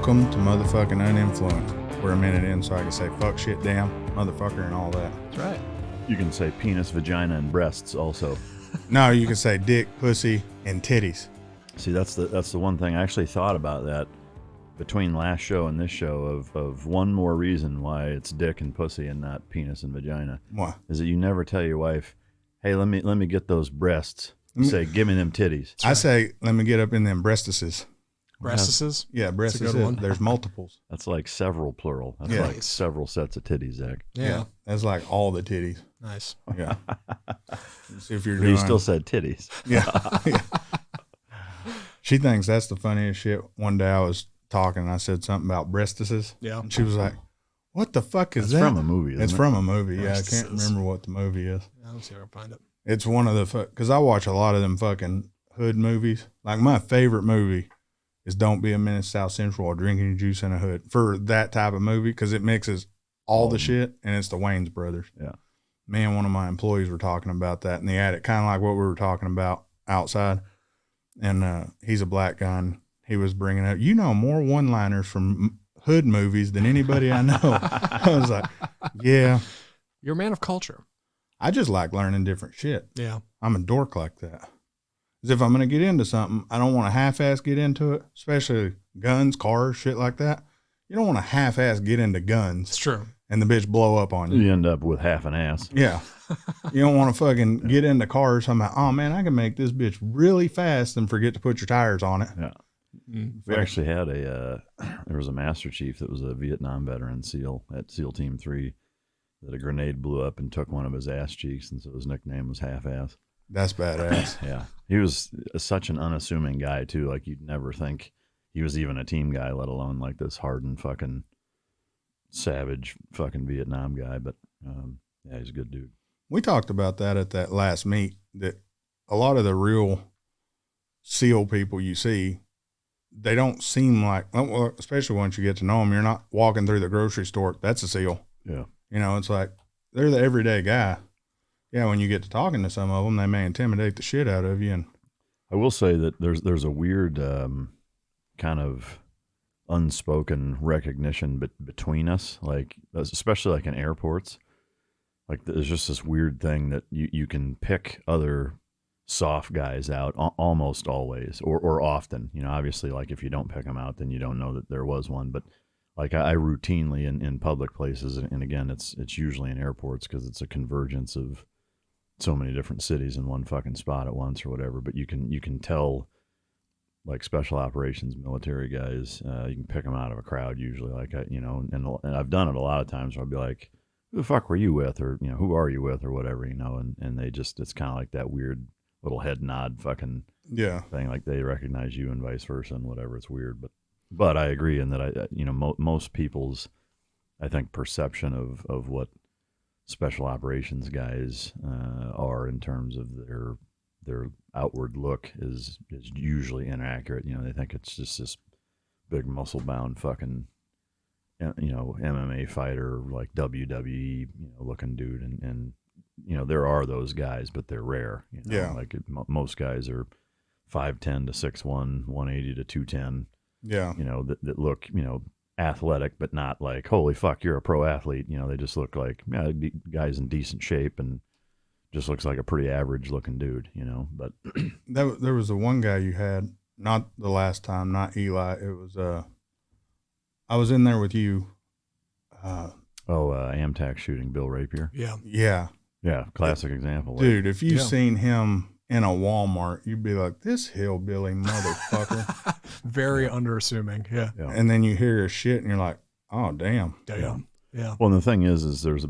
Welcome to motherfucking Uninfluenced. We're a minute in, so I can say fuck, shit, damn, motherfucker, and all that. That's right. You can say penis, vagina, and breasts also. No, you can say dick, pussy, and titties. See, that's the one thing I actually thought about that between last show and this show of one more reason why it's dick and pussy and not penis and vagina. What? Is that you never tell your wife, hey, let me get those breasts. You say, give me them titties. I say, let me get up in them breastises. Breastises? Yeah, That's a good breastises. one. There's multiples. That's like several plural. That's Yeah. like several sets of titties, Zach. Yeah. That's like all the titties. Nice. Yeah. See if you're But doing. you still said titties. Yeah. Yeah. She thinks that's the funniest shit. One day I was talking and I said something about breastises. Yeah. And she was like, what the fuck is It's that? from a movie, isn't It's it? from a movie. Yeah, I can't Breastises. remember what the movie is. I don't see if I can find it. It's one of the, because I watch a lot of them fucking hood movies. Like my favorite movie is Don't Be a Menace South Central or Drinking Your Juice in a Hood for that type of movie because it mixes all the shit and it's the Wayans brothers. Yeah. Me and one of my employees were talking about that in the attic, kind of like what we were talking about outside. And he's a black guy and he was bringing up, you know, more one-liners from hood movies than anybody I know. I was like, yeah, You're a man of culture. I just like learning different shit. Yeah. I'm a dork like that. Because if I'm going to get into something, I don't want to half-ass get into it, especially guns, cars, shit like that. You don't want to half-ass get into It's guns true. and the bitch blow up on you. You end up with half an ass. Yeah. You don't want to fucking get into cars. I'm like, oh, man, I can make this bitch really fast and forget to put your tires on it. Yeah. Mm. We actually had there was a Master Chief that was a Vietnam veteran SEAL at SEAL Team 3 that a grenade blew up and took one of his ass cheeks, and so his nickname was Half-Ass. That's badass. Yeah. He was such an unassuming guy, too. Like, you'd never think he was even a team guy, let alone like this hardened fucking savage fucking Vietnam guy. But, yeah, he's a good dude. We talked about that at that last meet, that a lot of the real SEAL people you see, they don't seem like, well, especially once you get to know them, you're not walking through the grocery store. That's a SEAL. Yeah. You know, it's like they're the everyday guy. Yeah, when you get to talking to some of them, they may intimidate the shit out of you. And I will say that there's a weird kind of unspoken recognition between us, like especially like in airports. Like there's just this weird thing that you can pick other soft guys out almost always or often. You know, obviously, like if you don't pick them out, then you don't know that there was one. But like I routinely in public places, and again, it's usually in airports because it's a convergence of so many different cities in one fucking spot at once or whatever. But you can tell, like special operations military guys, you can pick them out of a crowd usually. Like and I've done it a lot of times where I'll be like, who the fuck were you with, or who are you with, or whatever, and they just, it's kind of like that weird little head nod fucking yeah, thing, like they recognize you and vice versa and whatever. It's weird, but I agree in that most people's, I think, perception of what special operations guys are in terms of their outward look is usually inaccurate. They think it's just this big muscle bound fucking MMA fighter, like WWE looking dude, and there are those guys, but they're rare. Yeah. Like most guys are 5'10" to 6'1", 180 to 210. yeah, That look, athletic, but not like, holy fuck, you're a pro athlete. They just look like guys in decent shape and just looks like a pretty average looking dude, but there was the one guy you had, not the last time, not Eli. It was, I was in there with you. Amtac shooting Bill Rapier. Yeah. Yeah. Yeah. Classic example. Dude, if you Yeah. seen him in a Walmart, you'd be like, this hillbilly motherfucker. Very underassuming. Yeah. Yeah. And then you hear his shit and you're like, oh, damn. Damn. Yeah. Well, and the thing is there's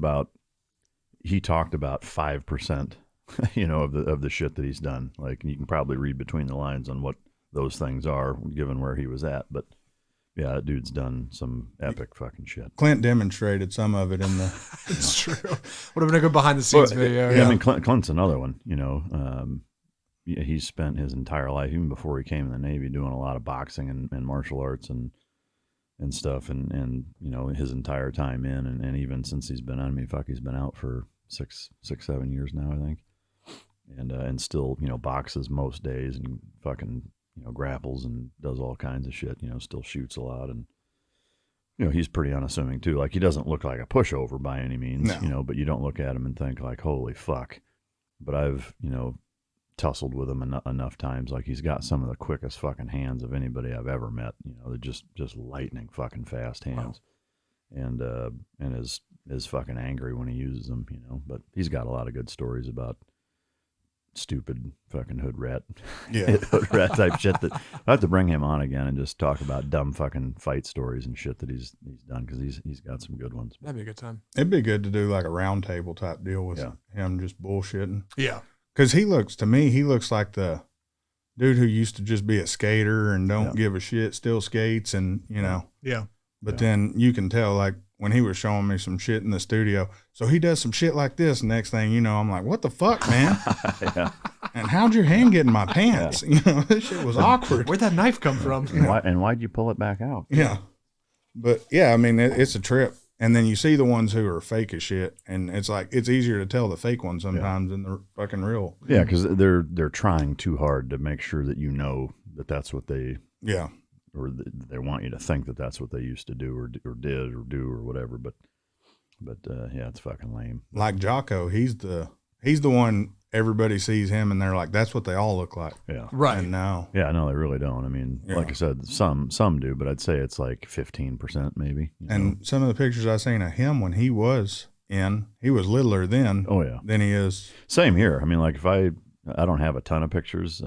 he talked about 5%, of the shit that he's done. Like, you can probably read between the lines on what those things are, given where he was at. But yeah, that dude's done some epic fucking shit. Clint demonstrated some of it in the. It's true. Would have been a good behind the scenes video. Yeah, I mean, Clint's another one. He's spent his entire life, even before he came in the Navy, doing a lot of boxing and martial arts and stuff, and his entire time in, and even since he's been on me, he's been out for 7 years now, I think, and still boxes most days and fucking grapples and does all kinds of shit. Still shoots a lot, and you know, he's pretty unassuming too. Like he doesn't look like a pushover by any means, No. you know, but you don't look at him and think like, holy fuck. But I've, you know, tussled with him enough times. Like he's got some of the quickest fucking hands of anybody I've ever met. You know, they're just lightning fucking fast hands. Wow. And is fucking angry when he uses them, you know, but he's got a lot of good stories about stupid fucking hood rat type shit that I have to bring him on again and just talk about dumb fucking fight stories and shit that he's done, because he's got some good ones. That'd be a good time. It'd be good to do like a round table type deal with him just bullshitting. Yeah. Because he looks like the dude who used to just be a skater and don't give a shit, still skates, and, you know. Yeah. But then you can tell, like, when he was showing me some shit in the studio, so he does some shit like this, and next thing you know, I'm like, what the fuck, man? Yeah. And how'd your hand get in my pants? You know, this shit was awkward. Where'd that knife come from? And why'd you pull it back out? Yeah. But, yeah, I mean, it's a trip. And then you see the ones who are fake as shit, and it's like it's easier to tell the fake ones sometimes than the fucking real. Yeah, because they're trying too hard to make sure that you know that that's what they or they want you to think that that's what they used to do or did or do or whatever. But yeah, it's fucking lame. Like Jocko, he's the one everybody sees him and they're like, that's what they all look like. Yeah, right. And no, yeah, no, they really don't. I mean, like I said, some do, but I'd say it's like 15% maybe. And some of the pictures I seen of him when he was littler then. Oh yeah, than he is. Same here. I mean, like if I don't have a ton of pictures,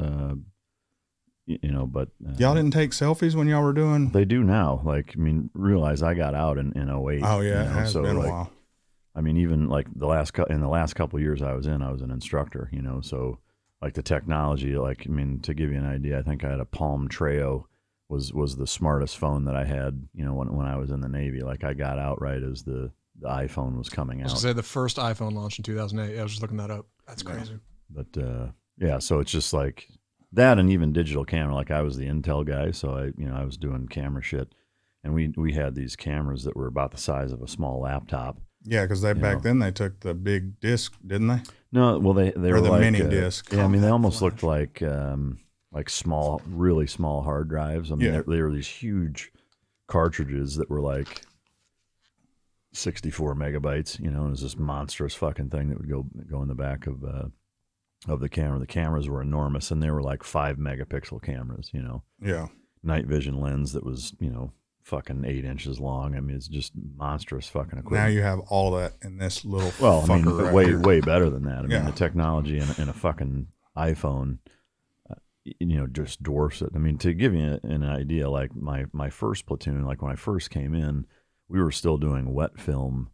you know, but y'all didn't take selfies when y'all were doing. They do now. Like, I mean, realize I got out in 08. Oh yeah, you know? it has been a while. I mean, even like in the last couple of years I was an instructor, you know, so like the technology, like, I mean, to give you an idea, I think I had a Palm Treo was the smartest phone that I had, you know, when I was in the Navy. Like I got out right as the iPhone was coming out. I was gonna say the first iPhone launched in 2008. I was just looking that up. That's crazy. But yeah, so it's just like that, and even digital camera. Like I was the Intel guy, so I was doing camera shit, and we had these cameras that were about the size of a small laptop. Yeah, because back then they took the big disc, didn't they? No, well they were the like mini disc. Yeah, I mean they almost looked like small, really small hard drives. I mean they were these huge cartridges that were like 64 megabytes. You know, and it was this monstrous fucking thing that would go in the back of the camera. The cameras were enormous, and they were like 5 megapixel cameras. You know, night vision lens that was, you know, fucking 8 inches long. I mean, it's just monstrous fucking equipment. Now you have all that in this little. Well, I mean, right way better than that. I mean, the technology in a fucking iPhone, you know, just dwarfs it. I mean, to give you an idea, like my first platoon, like when I first came in, we were still doing wet film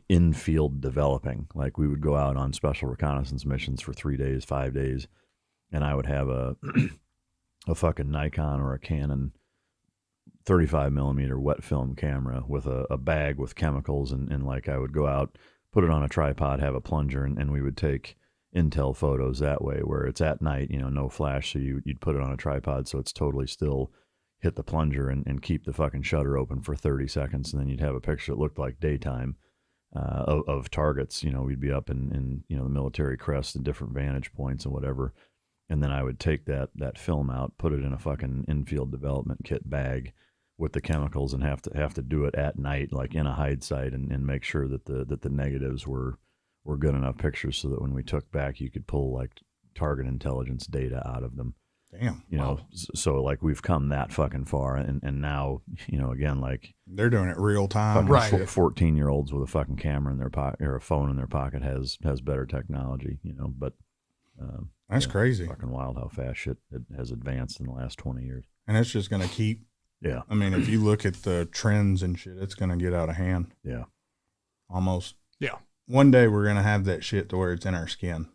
in-field developing. Like we would go out on special reconnaissance missions for 3 days, 5 days, and I would have a fucking Nikon or a Canon 35 millimeter wet film camera with a bag with chemicals, and like I would go out, put it on a tripod, have a plunger, and we would take intel photos that way, where it's at night, you know, no flash, so you'd put it on a tripod so it's totally still, hit the plunger and keep the fucking shutter open for 30 seconds, and then you'd have a picture that looked like daytime of targets. You know, we'd be up in you know, the military crest and different vantage points and whatever, and then I would take that film out, put it in a fucking infield development kit bag with the chemicals, and have to do it at night, like in a hide site, and make sure that the negatives were good enough pictures so that when we took back, you could pull like target intelligence data out of them. Damn. You know, so like we've come that fucking far, and now, you know, again, like they're doing it real time. Right. 14-year-olds with a fucking camera in their pocket or a phone in their pocket has better technology, you know, but that's crazy. Fucking wild how fast shit it has advanced in the last 20 years. And it's just going to keep. Yeah. I mean, if you look at the trends and shit, it's going to get out of hand. Yeah. Almost. Yeah. One day we're going to have that shit to where it's in our skin.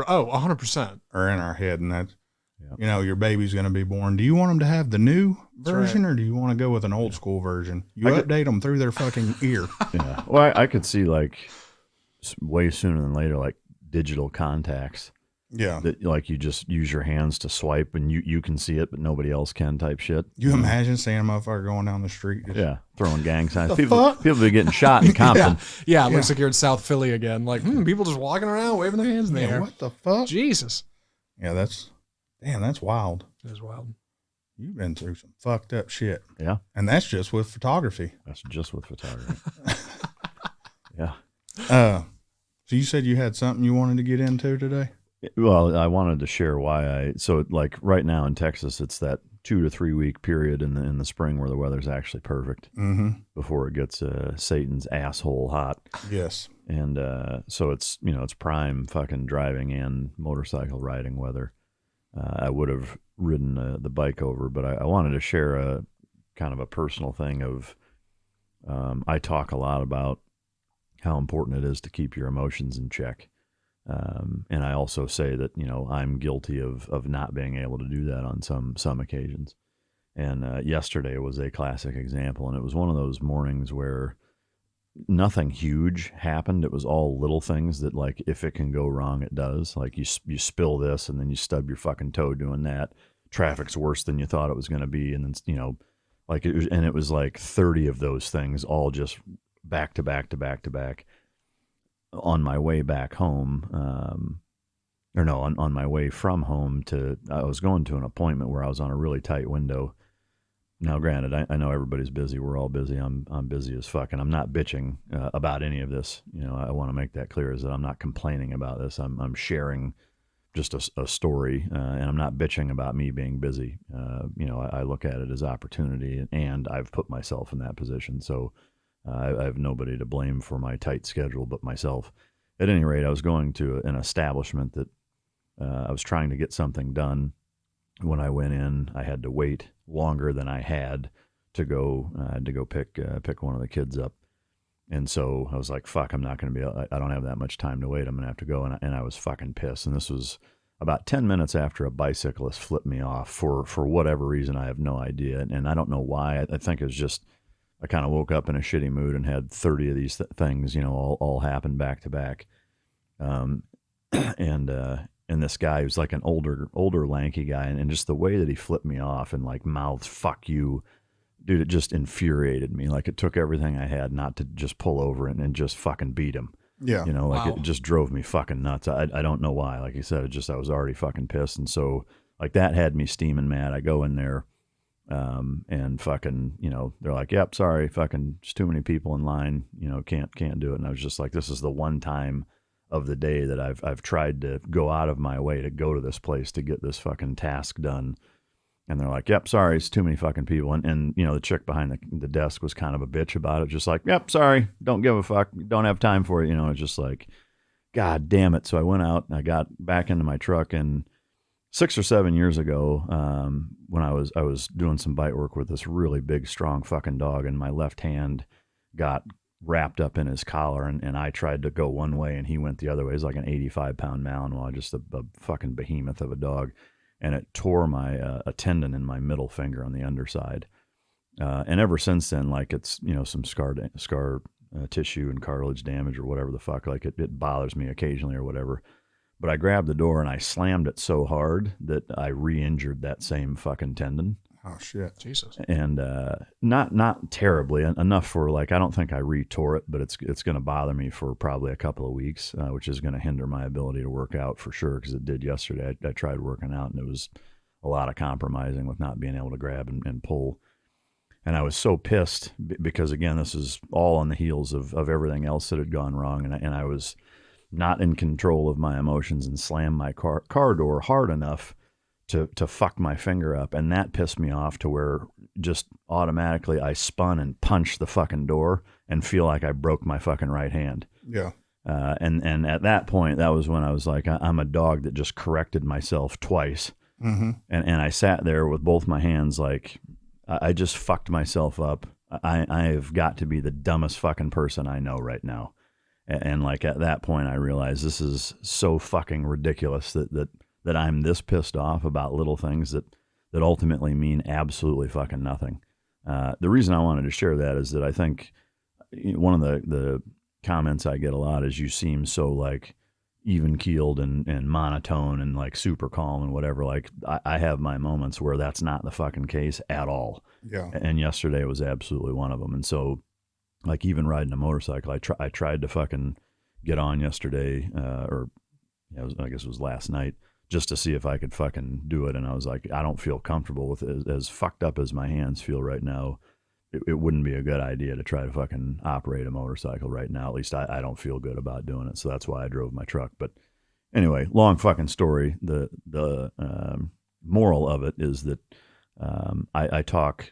Oh, 100%. Or in our head. And that's, you know, your baby's going to be born. Do you want them to have the new version, or do you want to go with an old school version? You update them through their fucking ear. Yeah. Well, I could see like way sooner than later, like digital contacts. Yeah. That like you just use your hands to swipe and you can see it, but nobody else can type shit. You imagine seeing a motherfucker going down the street? Yeah. Throwing gang signs. People be getting shot in Compton. Yeah. It looks like you're in South Philly again. Like, people just walking around, waving their hands in the air. What the fuck? Jesus. Yeah, that's wild. It is wild. You've been through some fucked up shit. Yeah. And that's just with photography. That's just with photography. Yeah. So you said you had something you wanted to get into today? Well, I wanted to share why so like right now in Texas, it's that 2 to 3 week period in the spring where the weather's actually perfect before it gets Satan's asshole hot. Yes. And so it's, it's prime fucking driving and motorcycle riding weather. I would have ridden the bike over, but I wanted to share a kind of a personal thing of I talk a lot about how important it is to keep your emotions in check. And I also say that, I'm guilty of not being able to do that on some occasions. And yesterday was a classic example. And it was one of those mornings where nothing huge happened. It was all little things that, like, if it can go wrong, it does. Like you spill this and then you stub your fucking toe doing that. Traffic's worse than you thought it was going to be. And then, it was like 30 of those things all just back to back to back to back. On my way back home, on my way from home I was going to an appointment where I was on a really tight window. Now, granted, I know everybody's busy. We're all busy. I'm busy as fuck, and I'm not bitching about any of this. I want to make that clear, is that I'm not complaining about this. I'm sharing just a story, and I'm not bitching about me being busy. I look at it as opportunity, and I've put myself in that position. So I have nobody to blame for my tight schedule but myself. At any rate, I was going to an establishment that I was trying to get something done. When I went in, I had to wait longer than I had to go pick one of the kids up. And so I was like, fuck, I'm not going to be, I don't have that much time to wait. I'm going to have to go. And I was fucking pissed. And this was about 10 minutes after a bicyclist flipped me off for whatever reason. I have no idea. And I don't know why. I think it was just, I kind of woke up in a shitty mood and had 30 of these things, all happen back to back. And this guy who's like an older lanky guy, and just the way that he flipped me off and like mouthed "fuck you," dude, it just infuriated me. Like it took everything I had not to just pull over and just fucking beat him. Yeah. It just drove me fucking nuts. I don't know why. Like you said, I was already fucking pissed. And so like that had me steaming mad. I go in there, and fucking, they're like, yep, sorry, fucking just too many people in line, can't do it. And I was just like, this is the one time of the day that I've tried to go out of my way to go to this place to get this fucking task done. And they're like, yep, sorry, it's too many fucking people. And the chick behind the desk was kind of a bitch about it. Just like, yep, sorry, don't give a fuck. Don't have time for it. It's just like, God damn it. So I went out and I got back into my truck, and 6 or 7 years ago, when I was doing some bite work with this really big, strong fucking dog, and my left hand got wrapped up in his collar, and I tried to go one way and he went the other way. He's like an 85-pound Malinois, just a fucking behemoth of a dog. And it tore my a tendon in my middle finger on the underside. And ever since then, like it's, some scar tissue and cartilage damage or whatever the fuck, like it bothers me occasionally or whatever. But I grabbed the door and I slammed it so hard that I re-injured that same fucking tendon. Oh shit. Jesus. And not terribly, enough for like, I don't think I re-tore it, but it's going to bother me for probably a couple of weeks, which is going to hinder my ability to work out for sure, because it did yesterday. I tried working out and it was a lot of compromising with not being able to grab and pull. And I was so pissed because, again, this is all on the heels of everything else that had gone wrong. And I was not in control of my emotions and slammed my car door hard enough to fuck my finger up. And that pissed me off to where just automatically I spun and punched the fucking door and feel like I broke my fucking right hand. Yeah. And at that point, that was when I was like, I'm a dog that just corrected myself twice. Mm-hmm. And I sat there with both my hands like, I just fucked myself up. I have got to be the dumbest fucking person I know right now. And like at that point, I realized this is so fucking ridiculous that I'm this pissed off about little things that ultimately mean absolutely fucking nothing. The reason I wanted to share that is that I think one of the comments I get a lot is you seem so like even keeled and monotone and like super calm and whatever. Like I have my moments where that's not the fucking case at all. Yeah. And yesterday was absolutely one of them. And so like even riding a motorcycle, I tried to fucking get on yesterday, I guess it was last night, just to see if I could fucking do it. And I was like, I don't feel comfortable with it. As fucked up as my hands feel right now, it wouldn't be a good idea to try to fucking operate a motorcycle right now. At least I don't feel good about doing it. So that's why I drove my truck. But anyway, long fucking story. The moral of it is that I talk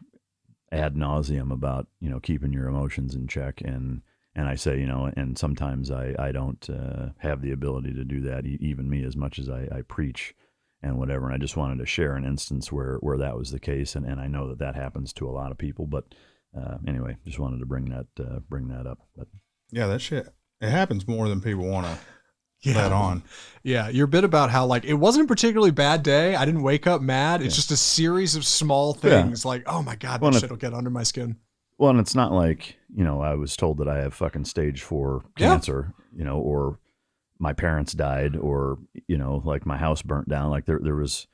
ad nauseum about, keeping your emotions in check. And I say, and sometimes I don't have the ability to do that, even me, as much as I preach and whatever. And I just wanted to share an instance where that was the case. And I know that happens to a lot of people. But anyway, just wanted to bring that up. But yeah, that shit, it happens more than people want to let on. Yeah, your bit about how, like, it wasn't a particularly bad day. I didn't wake up mad. It's just a series of small things like, oh my God, that shit will get under my skin. Well, and it's not like, I was told that I have fucking stage 4 cancer, or my parents died, or, like my house burnt down. Like there was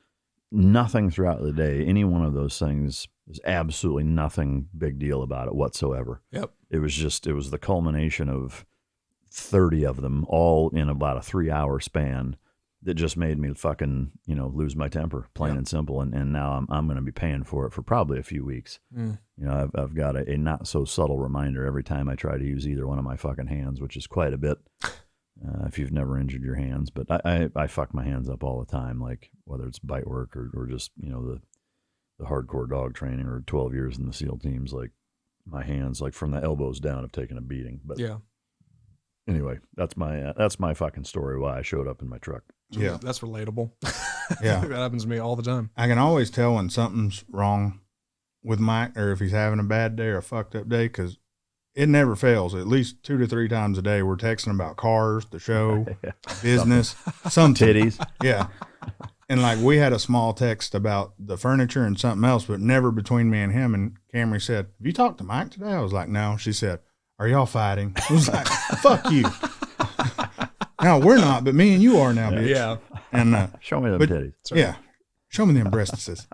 nothing throughout the day. Any one of those things, there's absolutely nothing big deal about it whatsoever. Yep. It was the culmination of 30 of them all in about a 3-hour span that just made me fucking, lose my temper, plain and simple. And now I'm going to be paying for it for probably a few weeks. I've got a not so subtle reminder every time I try to use either one of my fucking hands, which is quite a bit. If you've never injured your hands, but I fuck my hands up all the time, like whether it's bite work or just, the hardcore dog training or 12 years in the SEAL teams, like my hands, like from the elbows down, have taken a beating. But yeah. Anyway, that's my fucking story why I showed up in my truck. Yeah, that's relatable. Yeah, that happens to me all the time. I can always tell when something's wrong with Mike, or if he's having a bad day or a fucked up day, because it never fails. At least 2 to 3 times a day, we're texting about cars, the show, business, something. Titties. Yeah. And like we had a small text about the furniture and something else, but never between me and him. And Camry said, "Have you talked to Mike today?" I was like, "No." She said, "Are y'all fighting?" I was like, "Fuck you." No, we're not, but me and you are now, bitch. Yeah. And show me them titties. Yeah. Show me them breastises.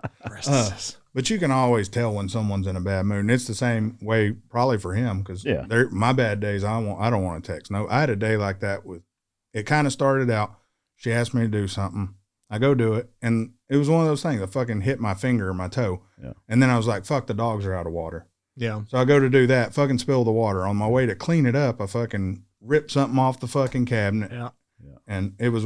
But you can always tell when someone's in a bad mood. And it's the same way probably for him, because my bad days, I don't want to text. No, I had a day like that it kind of started out. She asked me to do something. I go do it. And it was one of those things. I fucking hit my finger or my toe. Yeah. And then I was like, fuck, the dogs are out of water. Yeah. So I go to do that, fucking spill the water. On my way to clean it up, I fucking ripped something off the fucking cabinet. Yeah. And it was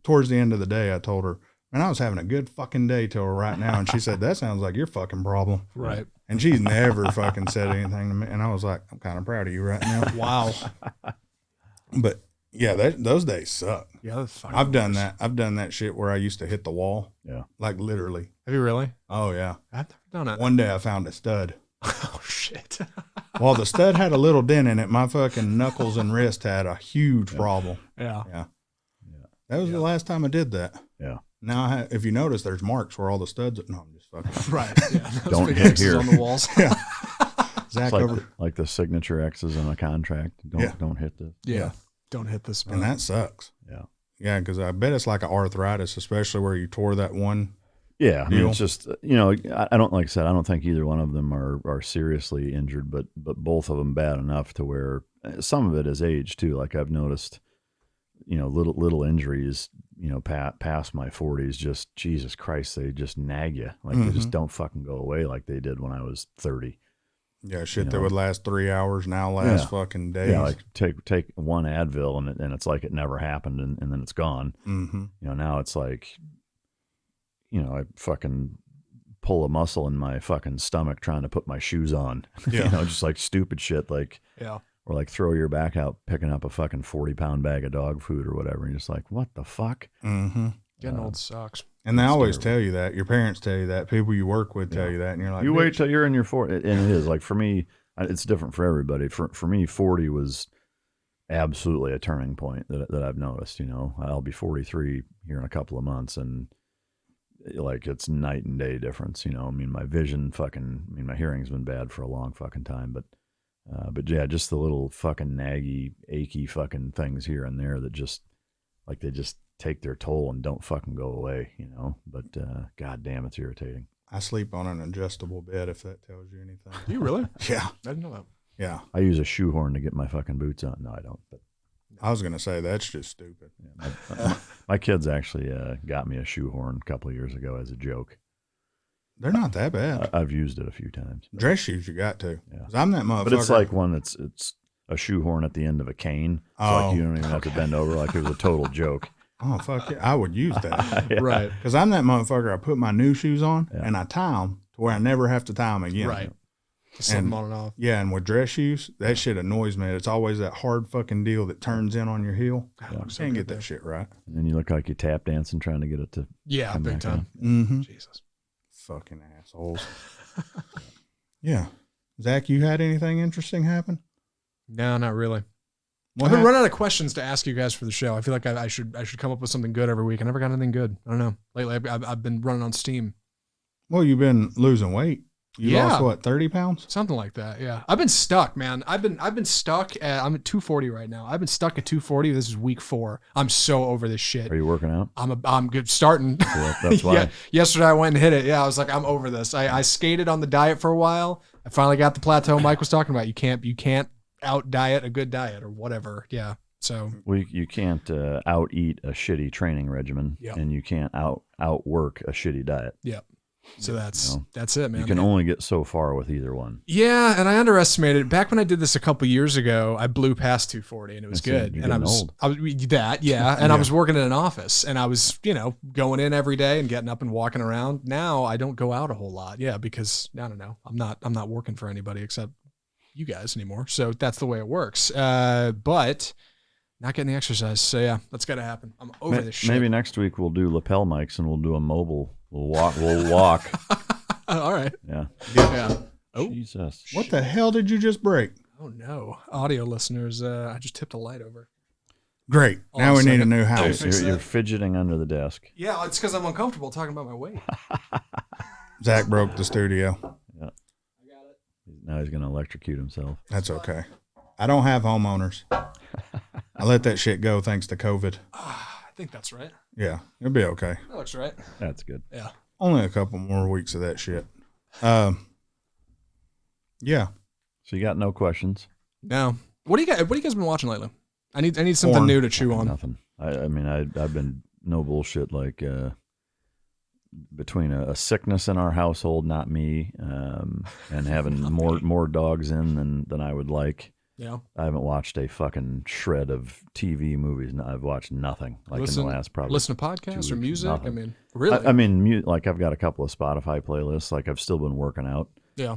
towards the end of the day, I told her, man, I was having a good fucking day till right now. And she said, that sounds like your fucking problem. Right. And she's never fucking said anything to me. And I was like, I'm kind of proud of you right now. Wow. But yeah, those days suck. Yeah. That's fucking I've done that. I've done that shit where I used to hit the wall. Yeah. Like literally. Have you really? Oh yeah. I've never done it. One day I found a stud. Oh shit. Well, the stud had a little dent in it. My fucking knuckles and wrist had a huge problem. Yeah. Yeah. That was the last time I did that. Yeah. Now, if you notice, there's marks where all the studs. No, I'm just fucking. Right. Yeah. Don't hit here on the walls. Yeah. Zach like the signature X's on a contract. Don't hit this. Yeah. Don't hit this. And that sucks. Yeah. Yeah, because I bet it's like an arthritis, especially where you tore that one. Yeah, I mean, it's just, I don't, like I said, I don't think either one of them are seriously injured, but both of them bad enough to where some of it is age too. Like I've noticed, little injuries, past my 40s, just Jesus Christ, they just nag you. Like they just don't fucking go away like they did when I was 30. Yeah, shit that would last 3 hours now lasts fucking days. Yeah, like take one Advil and it's like it never happened and then it's gone. Mm-hmm. Now it's like, I fucking pull a muscle in my fucking stomach trying to put my shoes on. Yeah. Just like stupid shit, like, or like throw your back out picking up a fucking 40-pound bag of dog food or whatever. And you're just like, what the fuck? Mm-hmm. Getting old sucks. And they always tell you that. Your parents tell you that. People you work with tell you that. And you're like, you wait till you're in your 40s. And it is like, for me, it's different for everybody. For me, 40 was absolutely a turning point that I've noticed. I'll be 43 here in a couple of months, and like it's night and day difference. I mean, my vision my hearing's been bad for a long fucking time, but yeah, just the little fucking naggy, achy fucking things here and there that just like they just take their toll and don't fucking go away, but god damn, it's irritating. I sleep on an adjustable bed, if that tells you anything. Do you really? Yeah. I didn't know that. Yeah. I use a shoehorn to get my fucking boots on. No, I don't. But I was going to say, that's just stupid. Yeah, My kids actually got me a shoehorn a couple of years ago as a joke. They're not that bad. I've used it a few times. Dress shoes, you got to. Yeah. 'Cause I'm that motherfucker. But it's like one it's a shoehorn at the end of a cane. So like you don't even have to bend over. Like it was a total joke. Oh, fuck yeah. I would use that. Yeah. Right. Because I'm that motherfucker. I put my new shoes on and I tie them to where I never have to tie them again. Right. Slip them on and off. Yeah, and with dress shoes, that shit annoys me. It's always that hard fucking deal that turns in on your heel. Can't get that shit right. And then you look like you tap dancing trying to get it to come big back time. Mm-hmm. Jesus. Fucking assholes. Yeah. Zach, you had anything interesting happen? No, not really. What I've been hap- running out of questions to ask you guys for the show. I feel like I should come up with something good every week. I never got anything good. I don't know. Lately, I've been running on steam. Well, you've been losing weight. You Yeah. lost what, 30 pounds? Something like that. Yeah. I've been stuck, man. I've been stuck at, I'm at 240 right now. I've been stuck at 240. This is week 4. I'm so over this shit. Are you working out? I'm good starting. Yeah, that's why. Yeah. Yesterday I went and hit it. Yeah. I was like, I'm over this. I skated on the diet for a while. I finally got the plateau Mike was talking about. You can't out diet a good diet or whatever. Yeah. So You can't out eat a shitty training regimen, and you can't outwork a shitty diet. yeah. So that's it, man. You can only get so far with either one. Yeah, and I underestimated. Back when I did this a couple years ago, I blew past 240 and it was good. You're And I was that, yeah. And I was working in an office and I was, going in every day and getting up and walking around. Now I don't go out a whole lot. Yeah, because I don't know. I'm not working for anybody except you guys anymore. So that's the way it works. But not getting the exercise. So yeah, that's got to happen. I'm over this shit. Maybe next week we'll do lapel mics and we'll do a mobile. We'll walk. All right. Yeah. Yeah. Oh, Jesus. What the hell did you just break? Oh no, audio listeners! I just tipped a light over. Great. Hold Now on we a need a second. new house. Fix You're that. fidgeting under the desk. Yeah, it's because I'm uncomfortable talking about my weight. Zach broke the studio. Yeah. Now he's going to electrocute himself. That's okay. I don't have homeowners. I let that shit go thanks to COVID. I think that's right. Yeah, it'll be okay. That looks right. That's good. Yeah. Only a couple more weeks of that shit. Yeah. So you got no questions? No. What do you guys been watching lately? I need something Porn. new to chew on. Nothing. I mean, I've been no bullshit like between a sickness in our household, not me, and having more dogs in than I would like. Yeah. I haven't watched a fucking shred of TV movies. I've watched nothing in the last probably. Listen to podcasts 2 or weeks, music. nothing. I mean, really? I mean, like I've got a couple of Spotify playlists. Like I've still been working out. Yeah.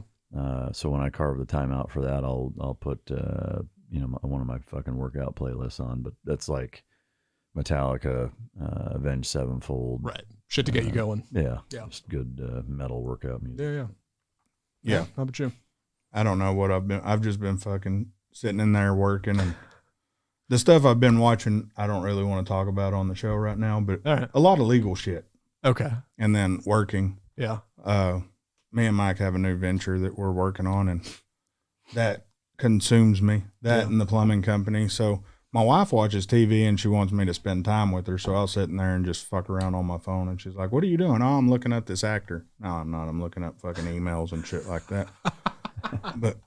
So when I carve the time out for that, I'll put one of my fucking workout playlists on. But that's like Metallica, Avenged Sevenfold. Right. Shit to get you going. Yeah. Yeah. Just good metal workout music. Yeah. Yeah. How about you? I don't know what I've just been fucking sitting in there working, and the stuff I've been watching, I don't really want to talk about on the show right now, but All right. a lot of legal shit. Okay. And then working. Yeah. Me and Mike have a new venture that we're working on, and that consumes me, and the plumbing company. So my wife watches TV and she wants me to spend time with her. So I'll sit in there and just fuck around on my phone. And she's like, "What are you doing?" "Oh, I'm looking up this actor." "No, I'm not. I'm looking up fucking emails and shit like that." But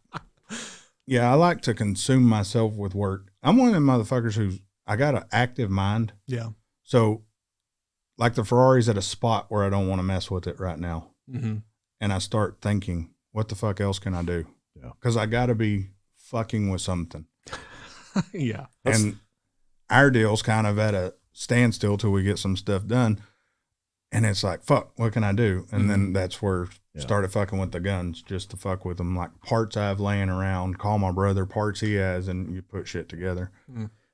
yeah, I like to consume myself with work. I'm one of them motherfuckers I got an active mind. Yeah. So like the Ferrari's at a spot where I don't want to mess with it right now. Mm-hmm. And I start thinking, what the fuck else can I do? Yeah. Because I got to be fucking with something. Yeah. And our deal's kind of at a standstill till we get some stuff done. And it's like, fuck, what can I do? And then that's where started fucking with the guns, just to fuck with them. Like parts I have laying around, call my brother, parts he has, and you put shit together.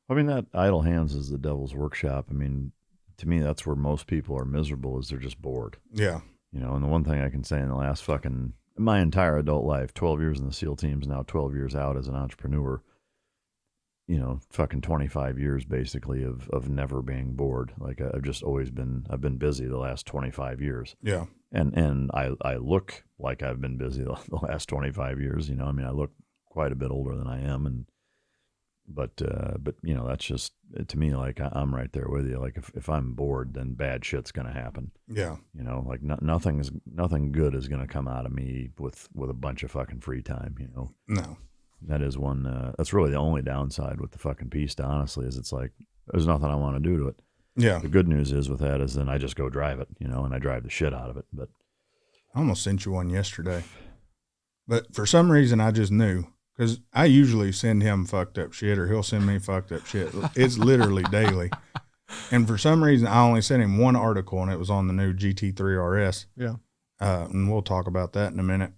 I mean, that idle hands is the devil's workshop. I mean, to me, that's where most people are miserable, is they're just bored. Yeah. And the one thing I can say in the last fucking, my entire adult life, 12 years in the SEAL teams, now 12 years out as an entrepreneur, fucking 25 years basically of never being bored. Like I've just always I've been busy the last 25 years. Yeah. And I look like I've been busy the last 25 years, I mean, I look quite a bit older than I am. But that's just, to me, like I'm right there with you. Like if I'm bored, then bad shit's going to happen. Yeah. Like nothing good is going to come out of me with a bunch of fucking free time, No. That is one, that's really the only downside with the fucking Pista, honestly, is it's like, there's nothing I want to do to it. Yeah. The good news is with that is then I just go drive it, and I drive the shit out of it. But I almost sent you one yesterday, but for some reason I just knew, because I usually send him fucked up shit or he'll send me fucked up shit. It's literally daily. And for some reason I only sent him one article, and it was on the new GT3 RS. Yeah. And we'll talk about that in a minute.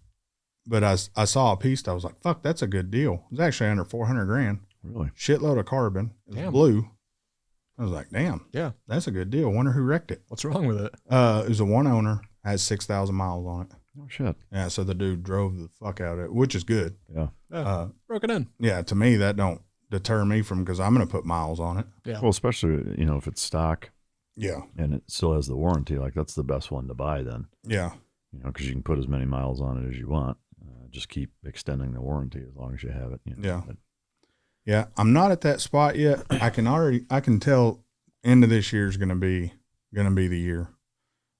But I saw a piece that I was like, fuck, that's a good deal. It was actually under 400 grand. really, Shitload of carbon. It was Damn. blue. I was like, damn. Yeah. That's a good deal. Wonder who wrecked it. What's wrong with it? It was a one owner, has 6,000 miles on it. oh shit, Yeah, so the dude drove the fuck out of it, which is good. yeah. Broke it in. Yeah, to me, that don't deter me from, because I'm going to put miles on it. Yeah. Well, especially if it's stock Yeah. and it still has the warranty, like that's the best one to buy then. Yeah. Because you can put as many miles on it as you want. Just keep extending the warranty as long as you have it. Yeah. But Yeah. I'm not at that spot yet. I can tell end of this year is going to be the year.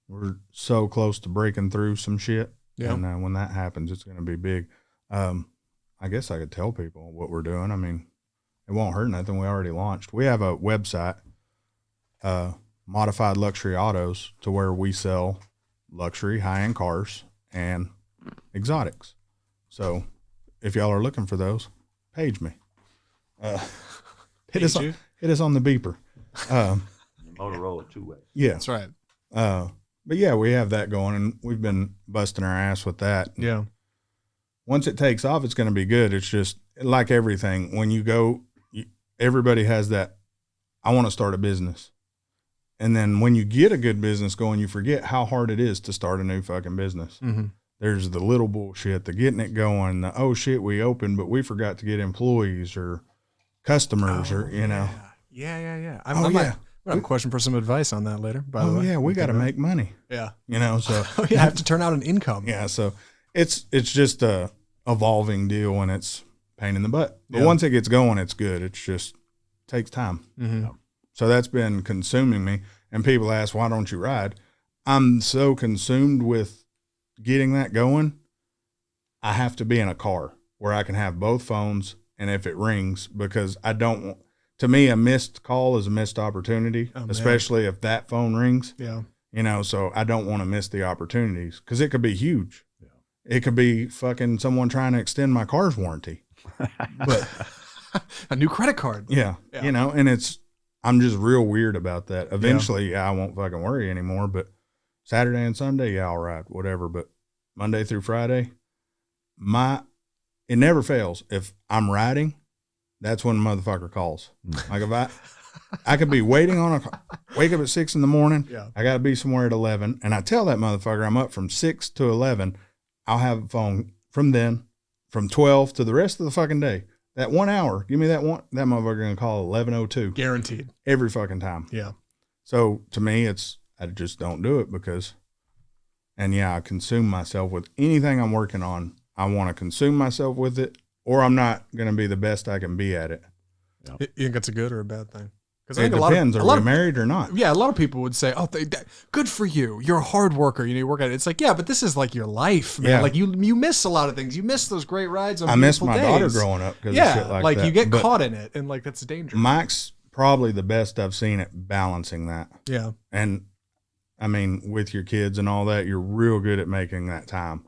We're so close to breaking through some shit. Yeah. And when that happens, it's going to be big. I guess I could tell people what we're doing. I mean, it won't hurt nothing. We already launched. We have a website, Modified Luxury Autos, to where we sell luxury high-end cars and exotics. So if y'all are looking for those, page me. Hit us on the beeper. Motorola two-way. Yeah. That's right. But yeah, we have that going, and we've been busting our ass with that. Yeah. Once it takes off, it's going to be good. It's just like everything. When you go, everybody has that, I want to start a business. And then when you get a good business going, you forget how hard it is to start a new fucking business. Mm-hmm. There's the little bullshit, the getting it going, the, oh shit, we opened, but we forgot to get employees or customers Yeah. I might have a question for some advice on that later, by the way. yeah, we got to make money, Yeah. so. Oh, yeah. I have to turn out an income. Yeah, so it's just a evolving deal, and it's pain in the butt. But Yeah. once it gets going, it's good. It's just takes time. Mm-hmm. So that's been consuming me. And people ask, why don't you ride? I'm so consumed with getting that going. I have to be in a car where I can have both phones, and if it rings, because I don't want, to me, a missed call is a missed opportunity, especially if that phone rings. Yeah. So I don't want to miss the opportunities, because it could be huge. It could be fucking someone trying to extend my car's warranty. But A new credit card. yeah, Yeah. and I'm just real weird about that. Eventually, I won't fucking worry anymore, but Saturday and Sunday, I'll ride, whatever. But Monday through Friday, it never fails. If I'm riding, that's when the motherfucker calls. Like if I could be waiting on wake up at 6 a.m. Yeah. I got to be somewhere at 11. And I tell that motherfucker I'm up from 6 to 11. I'll have a phone from 12 to the rest of the fucking day. That 1 hour, give me that motherfucker going to call 11:02 Guaranteed. every fucking time. Yeah. So to me, I just don't do it because, I consume myself with anything I'm working on. I want to consume myself with it, or I'm not going to be the best I can be at it. You think that's a good or a bad thing? It depends. Are we married or not? Yeah, a lot of people would say, "Oh, good for you. You're a hard worker. You work at it." It's like, yeah, but this is like your life, man. Yeah. Like you miss a lot of things. You miss those great rides on I miss beautiful my days. daughter growing up because Yeah, of shit like like that. you get But caught in it, and like that's dangerous. Mike's probably the best I've seen at balancing that. Yeah, And I mean, with your kids and all that, you're real good at making that time.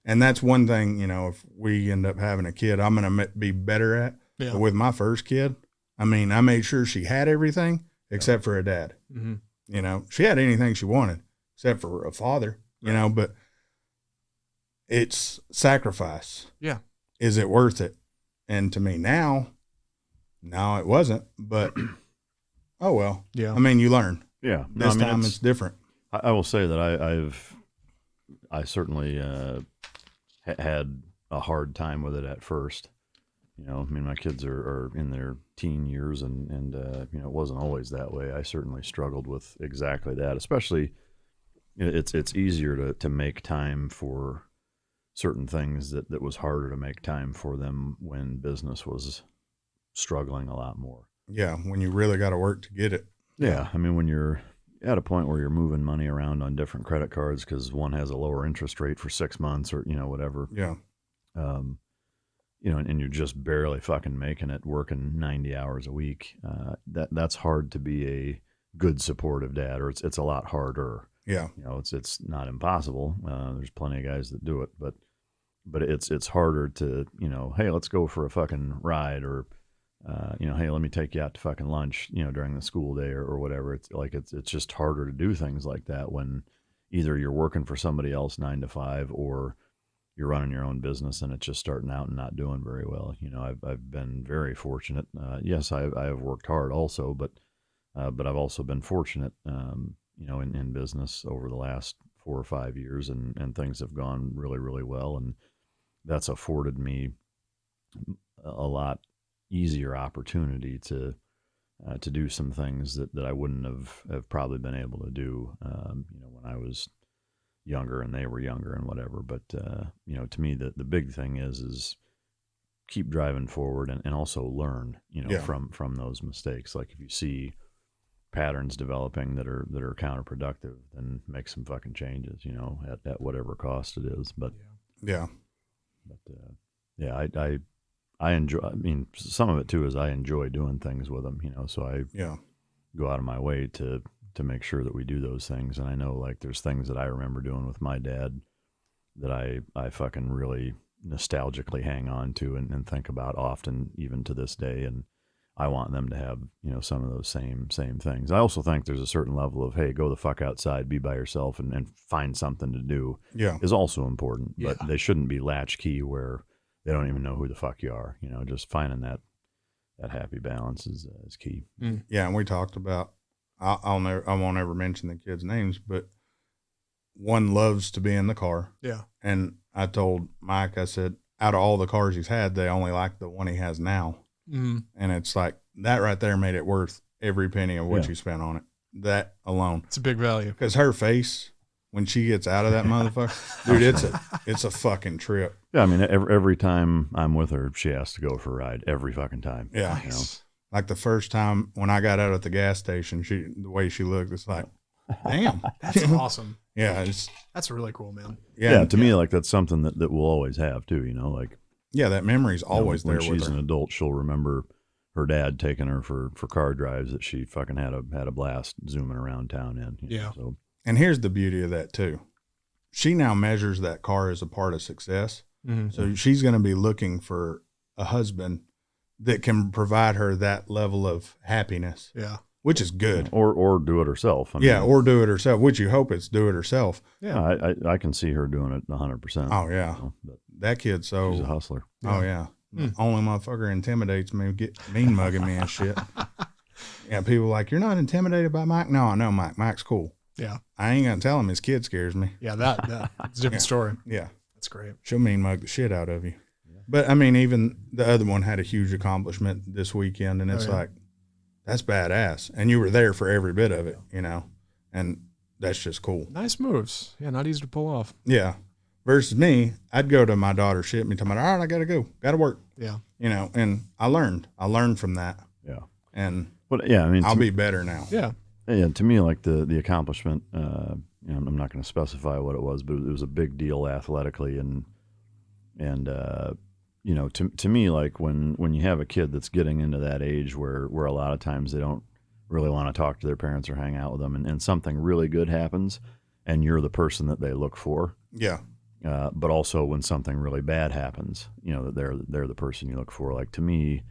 And that's one thing, if we end up having a kid, I'm going to be better at. yeah, But with my first kid, I made sure she had everything except for a dad. mm-hmm. She had anything she wanted except for a father, but it's sacrifice. Yeah. Is it worth it? And to me now it wasn't, but oh well. Yeah. You learn. Yeah. This time it's different. I will say that I certainly had a hard time with it at first. My kids are in their teen years, and it wasn't always that way. I certainly struggled with exactly that. Especially, it's easier to make time for certain things that was harder to make time for them when business was struggling a lot more. Yeah, when you really got to work to get it. Yeah, when you're at a point where you're moving money around on different credit cards because one has a lower interest rate for 6 months or whatever. Yeah. And you're just barely fucking making it, working 90 hours a week. That's hard to be good supportive dad, or it's a lot harder. Yeah. You know, it's not impossible. There's plenty of guys that do it, but it's harder to, you know, hey, let's go for a fucking ride, or you know, hey, let me take you out to fucking lunch, you know, during the school day or whatever. It's like it's just harder to do things like that when either you're working for somebody else 9 to 5, or you're running your own business and it's just starting out and not doing very well. You know, I've been very fortunate. Yes, I have worked hard also, but I've also been fortunate, you know, in business over the last 4 or 5 years, and things have gone really, really well. And that's afforded me a lot easier opportunity to do some things that I wouldn't have probably been able to do, you know, when I was younger and they were younger and whatever. But, you know, to me, the big thing is keep driving forward and also learn, you know, from those mistakes. Like if you see patterns developing that are counterproductive, then make some fucking changes, you know, at whatever cost it is. But yeah, I enjoy, I mean, some of it too is I enjoy doing things with them, you know, so I go out of my way to make sure that we do those things. And I know, like, there's things that I remember doing with my dad that I fucking really nostalgically hang on to and think about often, even to this day. And I want them to have, you know, some of those same things. I also think there's a certain level of, hey, go the fuck outside, be by yourself, and find something to do is also important. But they shouldn't be latchkey where they don't even know who the fuck you are. You know, just finding that happy balance is key. Yeah, and we talked about, I won't ever mention the kids' names, but one loves to be in the car. Yeah. And I told Mike, I said, out of all the cars he's had, they only like the one he has now. And it's like that right there made it worth every penny of what you spent on it. That alone. It's a big value. Because her face, when she gets out of that motherfucker, dude, it's a fucking trip. Yeah, I mean, every time I'm with her, she has to go for a ride. Every fucking time. Yeah. You know? Like the first time when I got out at the gas station, the way she looked, it's like, damn. That's awesome. Yeah. That's really cool, man. Yeah, to me, like, that's something that we'll always have too, you know, like. Yeah, that memory's always there with her. When she's an adult, she'll remember her dad taking her for car drives that she fucking had a blast zooming around town in. You know, so. And here's the beauty of that too. She now measures that car as a part of success. So she's going to be looking for a husband that can provide her that level of happiness. Yeah. Which is good. Or do it herself. I mean, or do it herself, which you hope it's do it herself. Yeah. I can see her doing it 100%. Oh, yeah. You know, that kid's so. She's a hustler. Oh, yeah. Only motherfucker intimidates me, mean mugging me and shit. Yeah, people are like, you're not intimidated by Mike? No, I know Mike. Mike's cool. Yeah. I ain't going to tell him his kid scares me. Yeah, that's a different story. Yeah. That's great. She'll mean mug the shit out of you. Yeah. But, I mean, even the other one had a huge accomplishment this weekend, and it's like, that's badass. And you were there for every bit of it, you know, and that's just cool. Nice moves. Yeah, not easy to pull off. Yeah. Versus me, I'd go to my daughter's shit and be talking about, all right, I got to go. Got to work. Yeah. You know, and I learned from that. Yeah. And yeah, I mean, I'll be better now. Yeah. Yeah. To me, like the accomplishment, you know, I'm not going to specify what it was, but it was a big deal athletically. And you know, to me, like when you have a kid that's getting into that age where a lot of times they don't really want to talk to their parents or hang out with them, and something really good happens and you're the person that they look for. Yeah. But also when something really bad happens, you know, that they're the person you look for. Like, to me,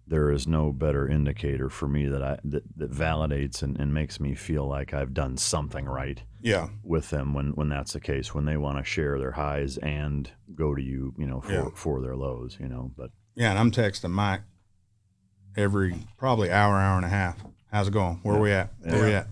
there is no better indicator for me that validates and makes me feel like I've done something right. Yeah. With them when that's the case, when they want to share their highs and go to you, you know, for their lows, you know. But yeah, and I'm texting Mike every probably hour and a half. How's it going? Where we at? Where we at?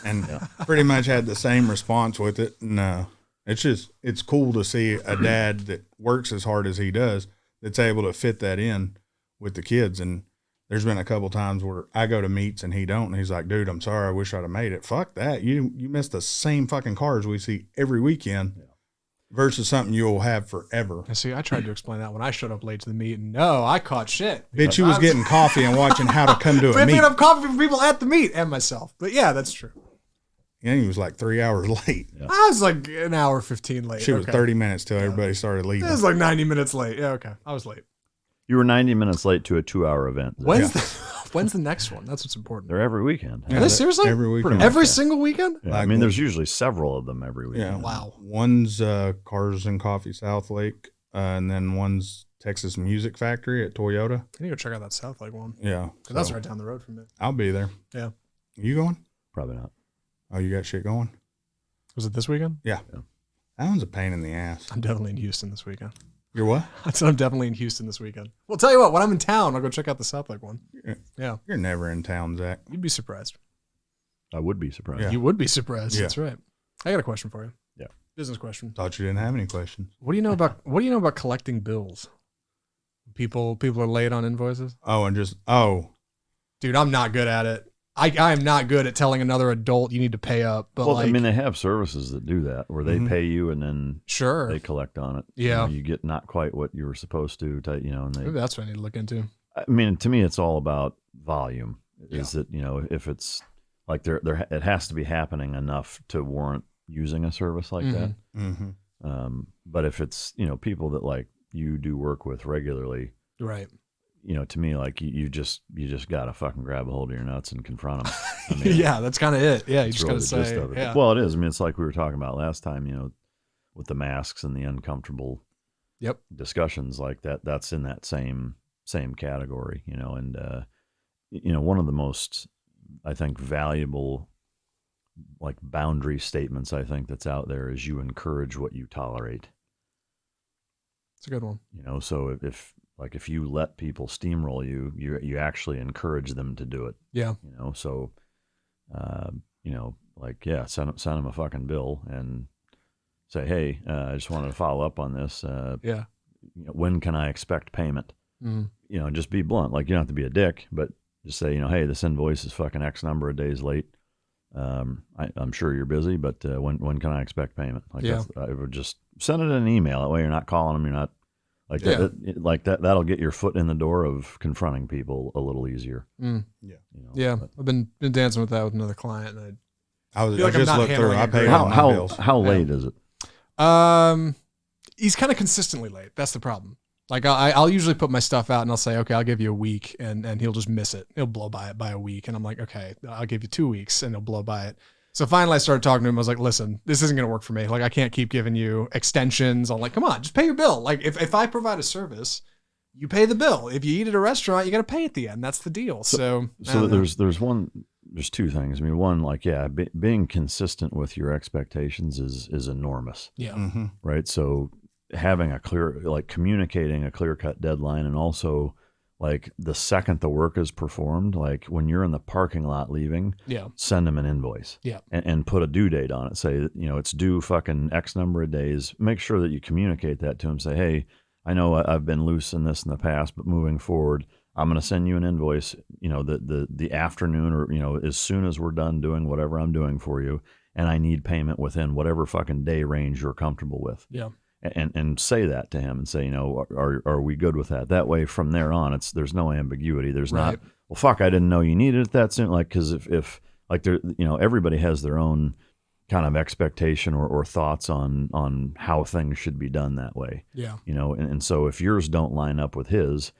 And pretty much had the same response with it. And it's cool to see a dad that works as hard as he does that's able to fit that in with the kids. And there's been a couple times where I go to meets and he don't, and he's like, dude, I'm sorry, I wish I'd have made it. Fuck that. You missed the same fucking cars we see every weekend versus something you'll have forever. And see, I tried to explain that when I showed up late to the meet, and no, I caught shit. Bitch, you was getting coffee and watching how to come to a meet. Picking up coffee for people at the meet and myself. But yeah, that's true. Yeah, he was like 3 hours late. Yeah. I was like an hour 15 late. She was 30 minutes till everybody started leaving. It was like 90 minutes late. Yeah, okay. I was late. you were 90 minutes late to a 2-hour event. When's the When's the next one? That's what's important. They're every weekend. Are they seriously? Every weekend. Pretty much, Every yeah. single weekend? Yeah, Like I mean, there's usually several of them every Yeah. weekend. Wow. One's Cars and Coffee South Lake, and then one's Texas Music Factory at Toyota. I need to go check out that South Lake one. Yeah. Because that's right down the road from me. I'll be there. Yeah. You going? Probably not. Oh, you got shit going? Was it this weekend? Yeah. That one's a pain in the ass. I'm definitely in Houston this weekend. You're what? I said I'm definitely in Houston this weekend. Well, tell you what, when I'm in town, I'll go check out the South Lake one. Yeah. You're never in town, Zach. You'd be surprised. I would be surprised. Yeah. You would be surprised. Yeah. That's right. I got a question for you. Yeah. Business question. Thought you didn't have any questions. What do you know about collecting bills? People are late on invoices. Oh, and Dude, I'm not good at it. I am not good at telling another adult you need to pay up. But well, like, I mean, they have services that do that where they pay you and then sure, they collect on it. Yeah. You get not quite what you were supposed to, and they, maybe that's what I need to look into. I mean, to me, it's all about volume. Is Yeah. that, if it's like it has to be happening enough to warrant using a service like that. mm-hmm. But if it's, people that like you do work with regularly, Right. To me, like you just got to fucking grab a hold of your nuts and confront them. I mean, Yeah, that's kind of it. Yeah, you that's just really got to the gist say, of it. yeah. Well, it is. I mean, it's like we were talking about last time, with the masks and the uncomfortable Yep. discussions like that. That's in that same category, and one of the most, I think, valuable like boundary statements I think that's out there is you encourage what you tolerate. It's a good one. So if you let people steamroll you actually encourage them to do it. Yeah. So send them a fucking bill and say, hey, I just wanted to follow up on this. Yeah. When can I expect payment? Mm-hmm. Just be blunt. Like, you don't have to be a dick, but just say, hey, this invoice is fucking X number of days late. I'm sure you're busy, but when can I expect payment? Like, Yeah. I would just send it in an email. That way you're not calling them. You're not like Yeah. that. That'll get your foot in the door of confronting people a little easier. Mm. Yeah. Yeah. But I've been dancing with that with another client. And I feel like I'm just not looked through. handling I it paid great. all my bills. how late is it? He's kind of consistently late. That's the problem. Like I'll usually put my stuff out and I'll say, okay, I'll give you a week, and he'll just miss it. He'll blow by it by a week. And I'm like, okay, I'll give you 2 weeks, and he'll blow by it. So finally I started talking to him. I was like, listen, this isn't going to work for me. Like, I can't keep giving you extensions. I'm like, come on, just pay your bill. Like, if I provide a service, you pay the bill. If you eat at a restaurant, you got to pay at the end. That's the deal. So there's two things. I mean, one, like, being consistent with your expectations is enormous. Yeah. Mm-hmm. Right. So having communicating a clear cut deadline, and also like the second the work is performed, like when you're in the parking lot leaving, send them an invoice, and put a due date on it. Say, it's due fucking X number of days. Make sure that you communicate that to them. Say, hey, I know I've been loose in this in the past, but moving forward, I'm going to send you an invoice, the afternoon, or, as soon as we're done doing whatever I'm doing for you, and I need payment within whatever fucking day range you're comfortable with. Yeah. And say that to him and say, are we good with that? That way, from there on, there's no ambiguity. There's not, well, fuck, I didn't know you needed it that soon. Like, because if like there, everybody has their own kind of expectation or thoughts on how things should be done that way. Yeah. And so if yours don't line up with his,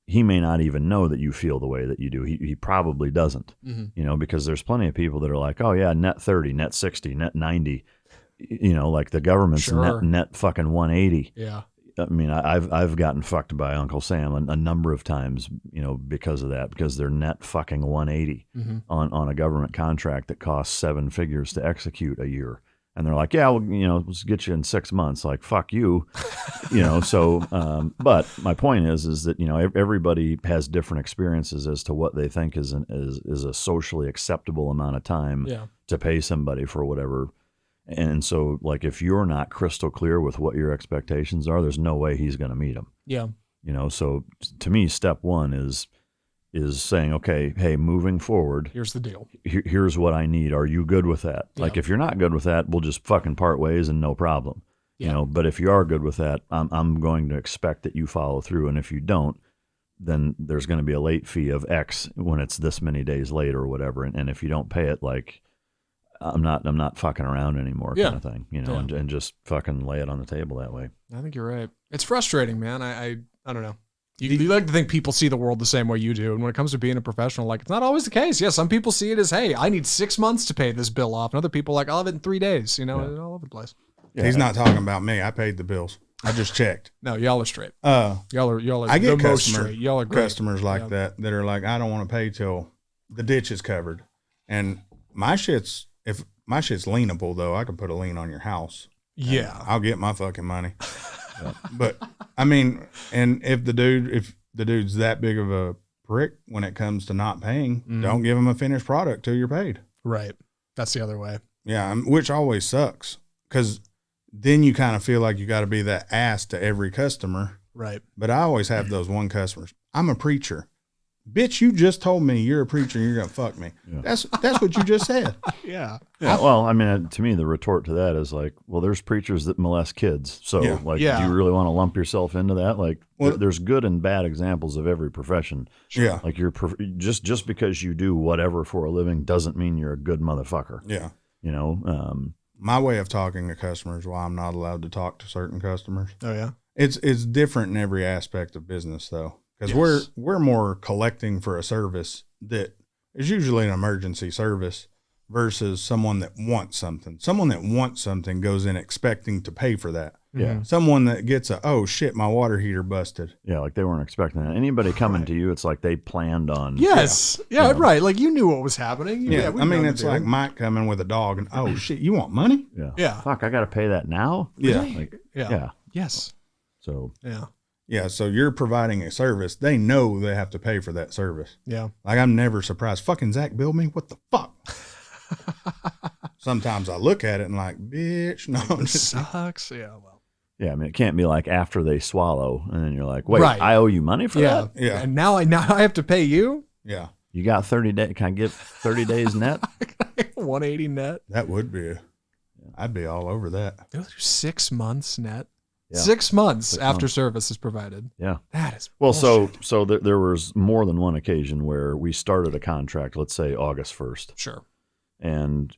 he may not even know that you feel the way that you do. He probably doesn't. Mm-hmm. Because there's plenty of people that are like, oh yeah, net 30, net 60, net 90. Like the government's net fucking 180. Yeah. I mean, I've gotten fucked by Uncle Sam a number of times, because of that, because they're net fucking 180 on a government contract that costs 7 figures to execute a year. And they're like, yeah, well, let's get you in 6 months. Like, fuck you, So, but my point is that, everybody has different experiences as to what they think is a socially acceptable amount of time to pay somebody for whatever. And so, like, if you're not crystal clear with what your expectations are, there's no way he's going to meet them. Yeah. So to me, step one is saying, okay, hey, moving forward, Here's the deal. Here's what I need. Are you good with that? Yeah. Like, if you're not good with that, we'll just fucking part ways and no problem. Yeah. But if you are good with that, I'm going to expect that you follow through. And if you don't, then there's going to be a late fee of X when it's this many days late or whatever. And if you don't pay it, like, I'm not fucking around anymore, kind of thing, and just fucking lay it on the table that way. I think you're right. It's frustrating, man. I don't know. You like to think people see the world the same way you do. And when it comes to being a professional, like, it's not always the case. Yeah, some people see it as, hey, I need 6 months to pay this bill off. And other people are like, I'll have it in 3 days, all over the place. Yeah. He's not talking about me. I paid the bills. I just checked. No, y'all are straight. Y'all are I get the most straight. Y'all are great. Customers like that are like, I don't want to pay till the ditch is covered. And if my shit's leanable, though, I can put a lien on your house. Yeah. I'll get my fucking money. But I mean, and if the dude's that big of a prick when it comes to not paying, don't give him a finished product till you're paid. Right. That's the other way. Yeah. Which always sucks, because then you kind of feel like you got to be that ass to every customer. Right. But I always have those one customers. I'm a preacher. Bitch, you just told me you're a preacher and you're going to fuck me. Yeah. That's what you just said. Yeah. Yeah. Well, I mean, to me, the retort to that is like, well, there's preachers that molest kids. So, do you really want to lump yourself into that? Like, there's good and bad examples of every profession. Yeah. Like, just because you do whatever for a living doesn't mean you're a good motherfucker. Yeah. My way of talking to customers, why I'm not allowed to talk to certain customers. Oh, yeah. It's different in every aspect of business, though. Because we're more collecting for a service that is usually an emergency service versus someone that wants something. Someone that wants something goes in expecting to pay for that. Yeah. Someone that gets oh shit, my water heater busted. Yeah, like they weren't expecting that. Anybody coming to you, it's like they planned on. Yes. Yeah, right. Like you knew what was happening. Yeah. I mean, it's like Mike coming with a dog and, oh shit, you want money? Yeah. Yeah. Fuck, I got to pay that now? Yeah. Like, yeah. Yes. So. Yeah. Yeah, so you're providing a service. They know they have to pay for that service. Yeah. Like, I'm never surprised. Fucking Zach billed me? What the fuck? Sometimes I look at it and like, bitch, no. It sucks. Yeah, well. Yeah, I mean, it can't be like after they swallow, and then you're like, wait, right. I owe you money for that? Yeah. And now I have to pay you? Yeah. You got 30 days. Can I get 30 days net? 180 net? That would be, I'd be all over that. Go through 6 months net. Yeah. 6 months after service is provided. Yeah. That is well, bullshit. so there was more than one occasion where we started a contract, let's say August 1st. Sure. And,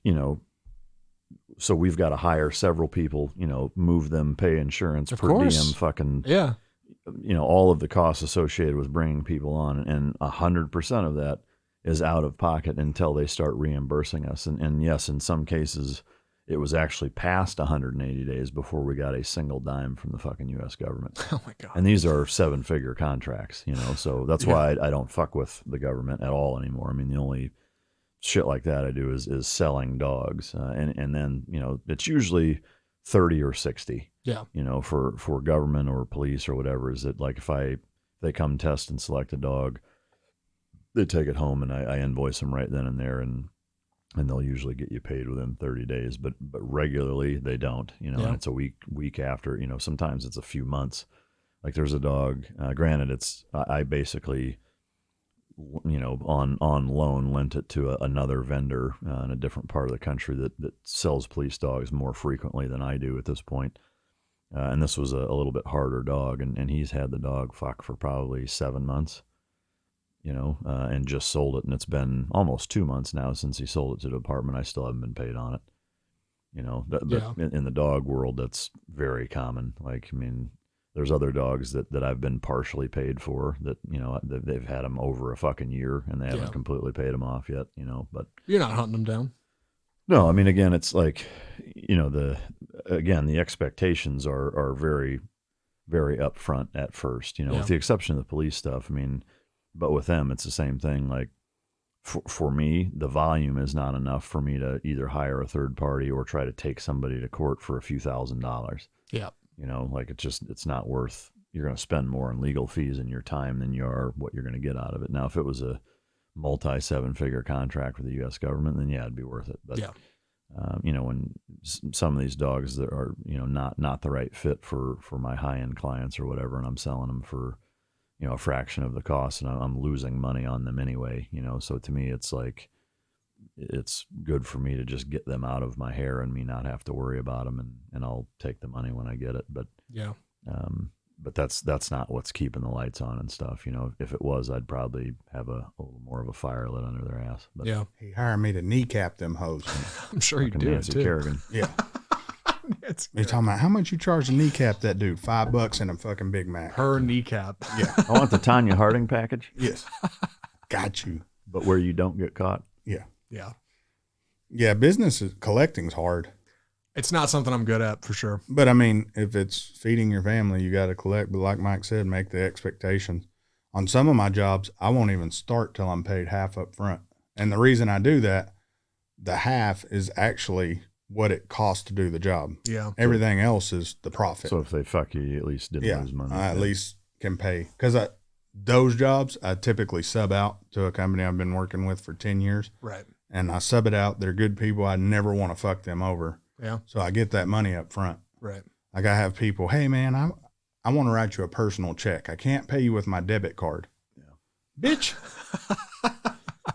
so we've got to hire several people, move them, pay insurance, of per course. diem, fucking, yeah. All of the costs associated with bringing people on. And 100% of that is out of pocket until they start reimbursing us. And yes, in some cases, it was actually past 180 days before we got a single dime from the fucking U.S. government. Oh, my God. And these are 7-figure contracts, so that's why I don't fuck with the government at all anymore. I mean, the only shit like that I do is selling dogs. And then, it's usually 30 or 60, yeah. For government or police or whatever. Is that like if they come test and select a dog, they take it home and I invoice them right then and there. And they'll usually get you paid within 30 days, but regularly they don't, and it's a week after, sometimes it's a few months. Like there's a dog, granted I basically, on loan lent it to another vendor in a different part of the country that sells police dogs more frequently than I do at this point. And this was a little bit harder dog and he's had the dog for probably 7 months. And just sold it. And it's been almost 2 months now since he sold it to the department. I still haven't been paid on it. But in the dog world, that's very common. Like, I mean, there's other dogs that I've been partially paid for that, they've had them over a fucking year and they haven't completely paid them off yet, but. You're not hunting them down. No, I mean, again, it's like, the expectations are very, very upfront at first, with the exception of the police stuff. I mean, but with them, it's the same thing. Like for me, the volume is not enough for me to either hire a third party or try to take somebody to court for a few $1,000s. Yeah. Like it's not worth, you're going to spend more in legal fees and your time than you are what you're going to get out of it. Now, if it was a multi 7-figure contract with the U.S. government, then it'd be worth it. But, when some of these dogs that are, not the right fit for my high end clients or whatever, and I'm selling them for, a fraction of the cost and I'm losing money on them anyway, so to me, it's like, it's good for me to just get them out of my hair and me not have to worry about them and I'll take the money when I get it. But, but that's not what's keeping the lights on and stuff. If it was, I'd probably have a little more of a fire lit under their ass. But he hired me to kneecap them hoes. I'm sure you did Nancy too. Kerrigan. Yeah. You're talking about how much you charge to kneecap that dude? $5 and a fucking Big Mac. Per kneecap. Yeah. I want the Tanya Harding package. Yes. Got you. But where you don't get caught. Yeah. Yeah. Yeah. Collecting's hard. It's not something I'm good at for sure. But I mean, if it's feeding your family, you got to collect. But like Mike said, make the expectations. On some of my jobs, I won't even start till I'm paid half up front. And the reason I do that, the half is actually what it costs to do the job. Yeah. Everything else is the profit. So if they fuck you, you at least didn't lose money. I at least can pay. Because those jobs, I typically sub out to a company I've been working with for 10 years. Right. And I sub it out. They're good people. I never want to fuck them over. Yeah. So I get that money up front. Right. Like I have people, hey man, I want to write you a personal check. I can't pay you with my debit card. Yeah. Bitch.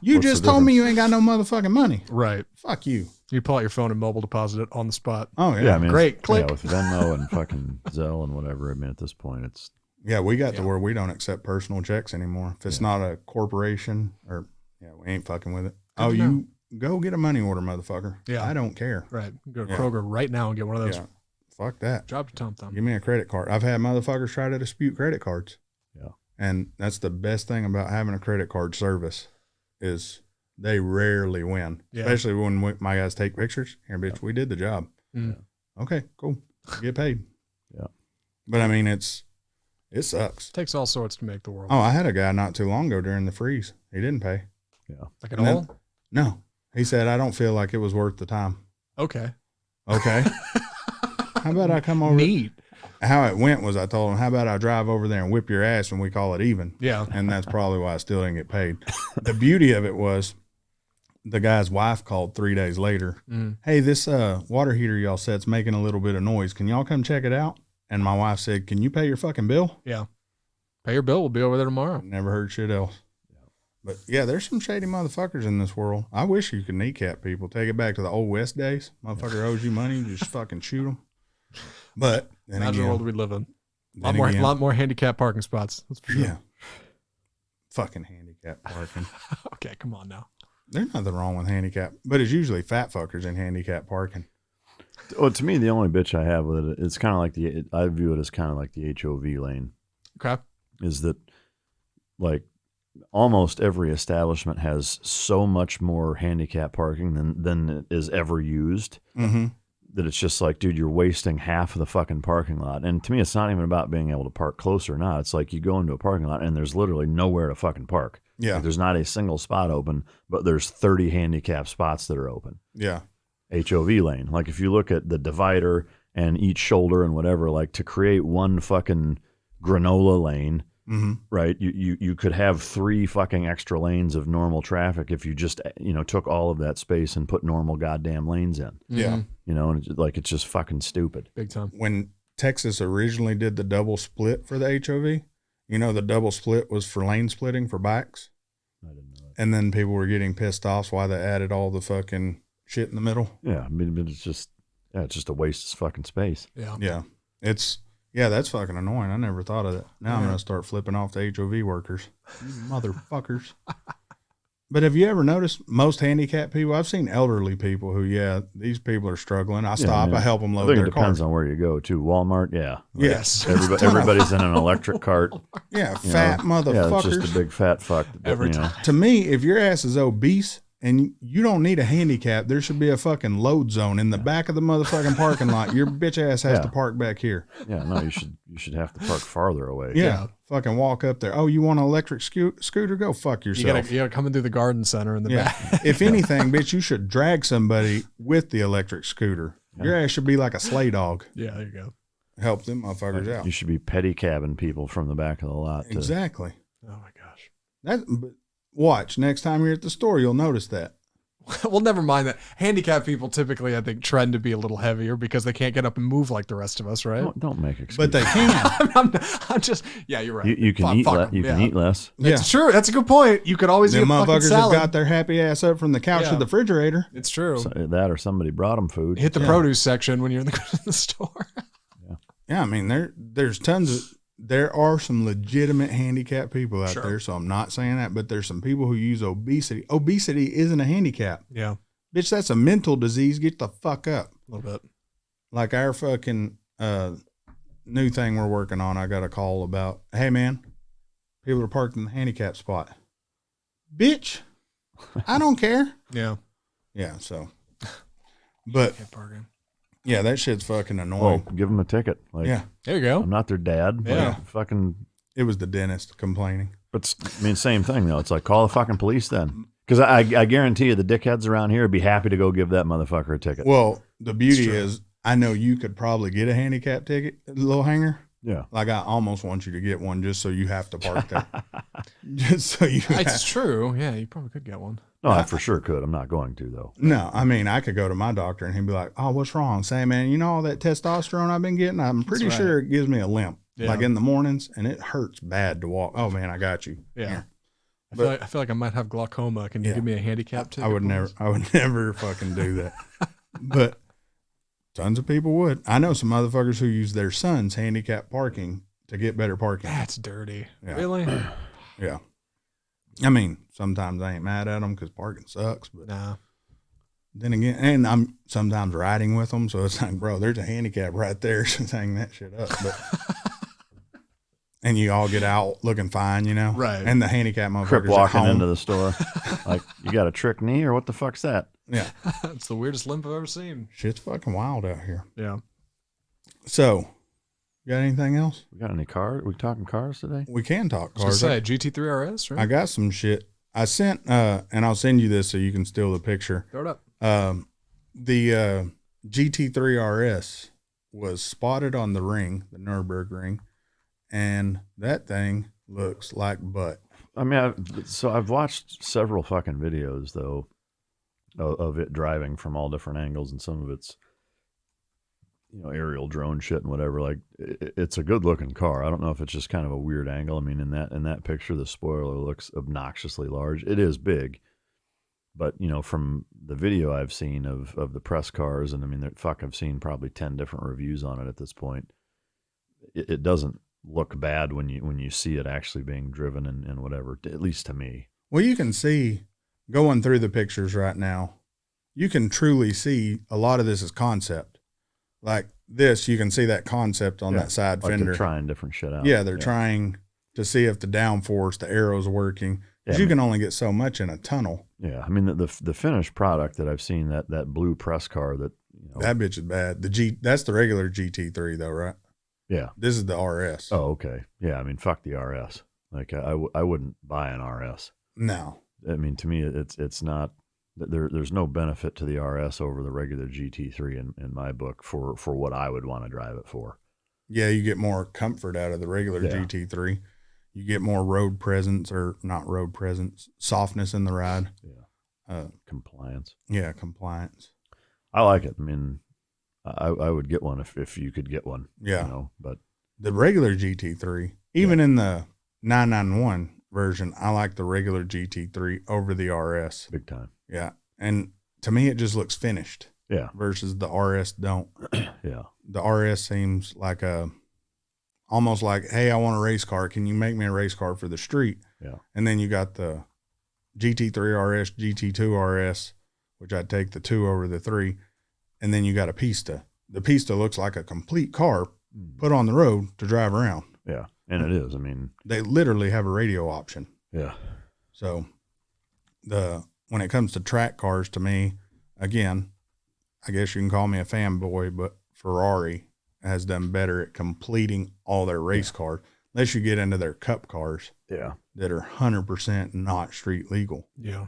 You What's just the told me difference? you ain't got no motherfucking money. Right. Fuck you. You pull out your phone and mobile deposit it on the spot. Oh yeah. Yeah, I mean, Great. Click. Yeah, with Venmo and fucking Zelle and whatever. I mean, at this point, it's Yeah, we got to where we don't accept personal checks anymore. If it's not a corporation or we ain't fucking with it. Good to know. You go get a money order, motherfucker. Yeah. I don't care. Right. Go to Yeah. Kroger right now and get one of those. Yeah. Fuck that. Job to Tom Thumb. Give me a credit card. I've had motherfuckers try to dispute credit cards. Yeah. And that's the best thing about having a credit card service is they rarely win. Yeah. Especially when my guys take pictures. Here, bitch, we did the job. Mm. Okay, cool. Get paid. Yeah. But I mean, it sucks. Takes all sorts to make the world. Oh, I had a guy not too long ago during the freeze. He didn't pay. yeah. Like at And then- all? No. He said, I don't feel like it was worth the time. Okay. Okay. How about I come over? Neat. How it went was I told him, how about I drive over there and whip your ass and we call it even? Yeah. And that's probably why I still didn't get paid. The beauty of it was the guy's wife called 3 days later. Mm. Hey, this water heater y'all set's making a little bit of noise. Can y'all come check it out? And my wife said, can you pay your fucking bill? Yeah. Pay your bill. We'll be over there tomorrow. Never heard shit else. But yeah, there's some shady motherfuckers in this world. I wish you could kneecap people. Take it back to the old West days. Motherfucker owes you money, you just fucking shoot them. But then Imagine the again, world we live in. then A again, lot more handicap parking spots. That's for sure. yeah, fucking handicap parking. Okay, come on now. There's nothing wrong with handicap, but it's usually fat fuckers in handicap parking. Well, to me, the only bitch I have with it, it's kind of like I view it as kind of like the HOV lane. Okay. Is that like almost every establishment has so much more handicap parking than it is ever used. Mm-hmm. That it's just like, dude, you're wasting half of the fucking parking lot. And to me, it's not even about being able to park close or not. It's like you go into a parking lot and there's literally nowhere to fucking park. Yeah, Like, there's not a single spot open, but there's 30 handicap spots that are open. yeah, HOV lane. Like if you look at the divider and each shoulder and whatever, like to create one fucking granola lane, mm-hmm. right? You could have 3 fucking extra lanes of normal traffic if you just, took all of that space and put normal goddamn lanes in, yeah. and it's just fucking stupid. Big time. When Texas originally did the double split for the HOV, the double split was for lane splitting for bikes. I didn't know that. And then people were getting pissed off why they added all the fucking shit in the middle. Yeah. I mean, but it's just a waste of fucking space. Yeah. Yeah. That's fucking annoying. I never thought of that. Now I'm Yeah. going to start flipping off the HOV workers. You motherfuckers. But have you ever noticed most handicapped people? I've seen elderly people who, these people are struggling. I stop, I help them I load think their it depends car. on where you go too. Walmart, yeah. Yes. Everybody's in an electric cart. Yeah, fat Yeah, motherfuckers. it's just a big fat fuck. Every time. To me, if your ass is obese and you don't need a handicap, there should be a fucking load zone in the back of the motherfucking parking lot. Your bitch ass has to park back here. Yeah, no, you should have to park farther away. Yeah. Fucking walk up there. Oh, you want an electric scooter? Go fuck You yourself. gotta come in through the garden center in the back. If anything, bitch, you should drag somebody with the electric scooter. Your ass should be like a sleigh dog. Yeah, there you go. Help them motherfuckers out. You should be pedicabbing people from the back of the lot. Exactly. Oh my gosh. But watch, next time you're at the store, you'll notice that. Well, never mind that. Handicapped people typically, I think, trend to be a little heavier because they can't get up and move like the rest of us, right? Don't make excuses. But they can. I'm just, yeah, you're right. You can eat. You can eat less. It's true. That's a good point. You could always eat Them a fucking motherfuckers have salad. got their happy ass up from the couch to the refrigerator. It's true. So that or somebody brought them food. Hit the produce section when you're in the store. Yeah, I mean, there's there are some legitimate handicapped people out there, so I'm not saying that, but there's some people who use obesity. Obesity isn't a handicap. Yeah, Bitch, that's a mental disease. Get the fuck up. a little bit. Like our fucking new thing we're working on, I got a call about, hey man, people are parked in the handicap spot. Bitch, I don't care. Yeah. Yeah, so. But, Parking. yeah, that shit's fucking annoying. Oh, give them a ticket. Like, Yeah. There you go. I'm not their dad. Yeah. Like, fucking. It was the dentist complaining. But I mean, same thing though. It's like, call the fucking police then, because I guarantee you the dickheads around here would be happy to go give that motherfucker a ticket. Well, the beauty is, I know you could probably get a handicap ticket, little hanger. Yeah. Like I almost want you to get one just so you have to park there. Just so you. It's true. Yeah, you probably could get one. No, I for sure could. I'm not going to though. No, I mean I could go to my doctor and he'd be like, "Oh, what's wrong?" Say, "Man, you know all that testosterone I've been getting? I'm pretty sure it gives me a limp, like in the mornings, and it hurts bad to walk." Oh man, I got you. Yeah. I feel like I might have glaucoma. Can you give me a handicap ticket? I would never fucking do that. But tons of people would. I know some motherfuckers who use their son's handicap parking to get better parking. That's dirty. Yeah. Really? Yeah. I mean, sometimes I ain't mad at them because parking sucks, but then again, and I'm sometimes riding with them, so it's like, bro, there's a handicap right there, so hang that shit up. But and you all get out looking fine, you know, right? And the handicap motherfuckers Crip walking into the store, like, you got a trick knee or what the fuck's that? Yeah, it's the weirdest limp I've ever seen. Shit's fucking wild out here. Yeah. So, got anything else? We got any cars? We talking cars today? We can talk cars. Say GT3 RS, right? I got some shit. I sent, and I'll send you this so you can steal the picture. Throw it up. The GT3 RS was spotted on the ring, the Nürburgring, and that thing looks like butt. I mean, I've watched several fucking videos though of it driving from all different angles, and some of it's, you know, aerial drone shit and whatever. Like, it's a good looking car. I don't know if it's just kind of a weird angle. I mean, in that picture, the spoiler looks obnoxiously large. It is big, but you know, from the video I've seen of the press cars, and I mean, I've seen probably 10 different reviews on it at this point. It doesn't look bad when you see it actually being driven and whatever, at least to me. Well, you can see, going through the pictures right now, you can truly see a lot of this is concept. Like this, you can see that concept on that side fender. They're trying different shit out. Yeah, they're trying to see if the downforce, the arrow's working. Because you can only get so much in a tunnel. Yeah, I mean the finished product that I've seen, that blue press car, that, you know, that bitch is bad. That's the regular GT3 though, right? Yeah. This is the RS. Oh, okay. Yeah, I mean, fuck the RS. Like, I wouldn't buy an RS. No. I mean, to me, it's not. There's no benefit to the RS over the regular GT3 in my book for what I would want to drive it for. Yeah, you get more comfort out of the regular GT3. You get more road presence, or not road presence, softness in the ride. Yeah. Compliance. Yeah, compliance. I like it. I mean, I would get one if you could get one. Yeah. You know, but the regular GT3, even in the 991 version, I like the regular GT3 over the RS. Big time. Yeah. And to me, it just looks finished. Yeah. Versus the RS don't. Yeah. The RS seems like almost like, hey, I want a race car. Can you make me a race car for the street? Yeah. And then you got the GT3 RS, GT2 RS, which I'd take the 2 over the 3. And then you got a Pista. The Pista looks like a complete car put on the road to drive around. Yeah. And it is. I mean, they literally have a radio option. Yeah. So when it comes to track cars, to me, again, I guess you can call me a fanboy, but Ferrari has done better at completing all their race cars, unless you get into their cup cars. Yeah. That are 100% not street legal. Yeah.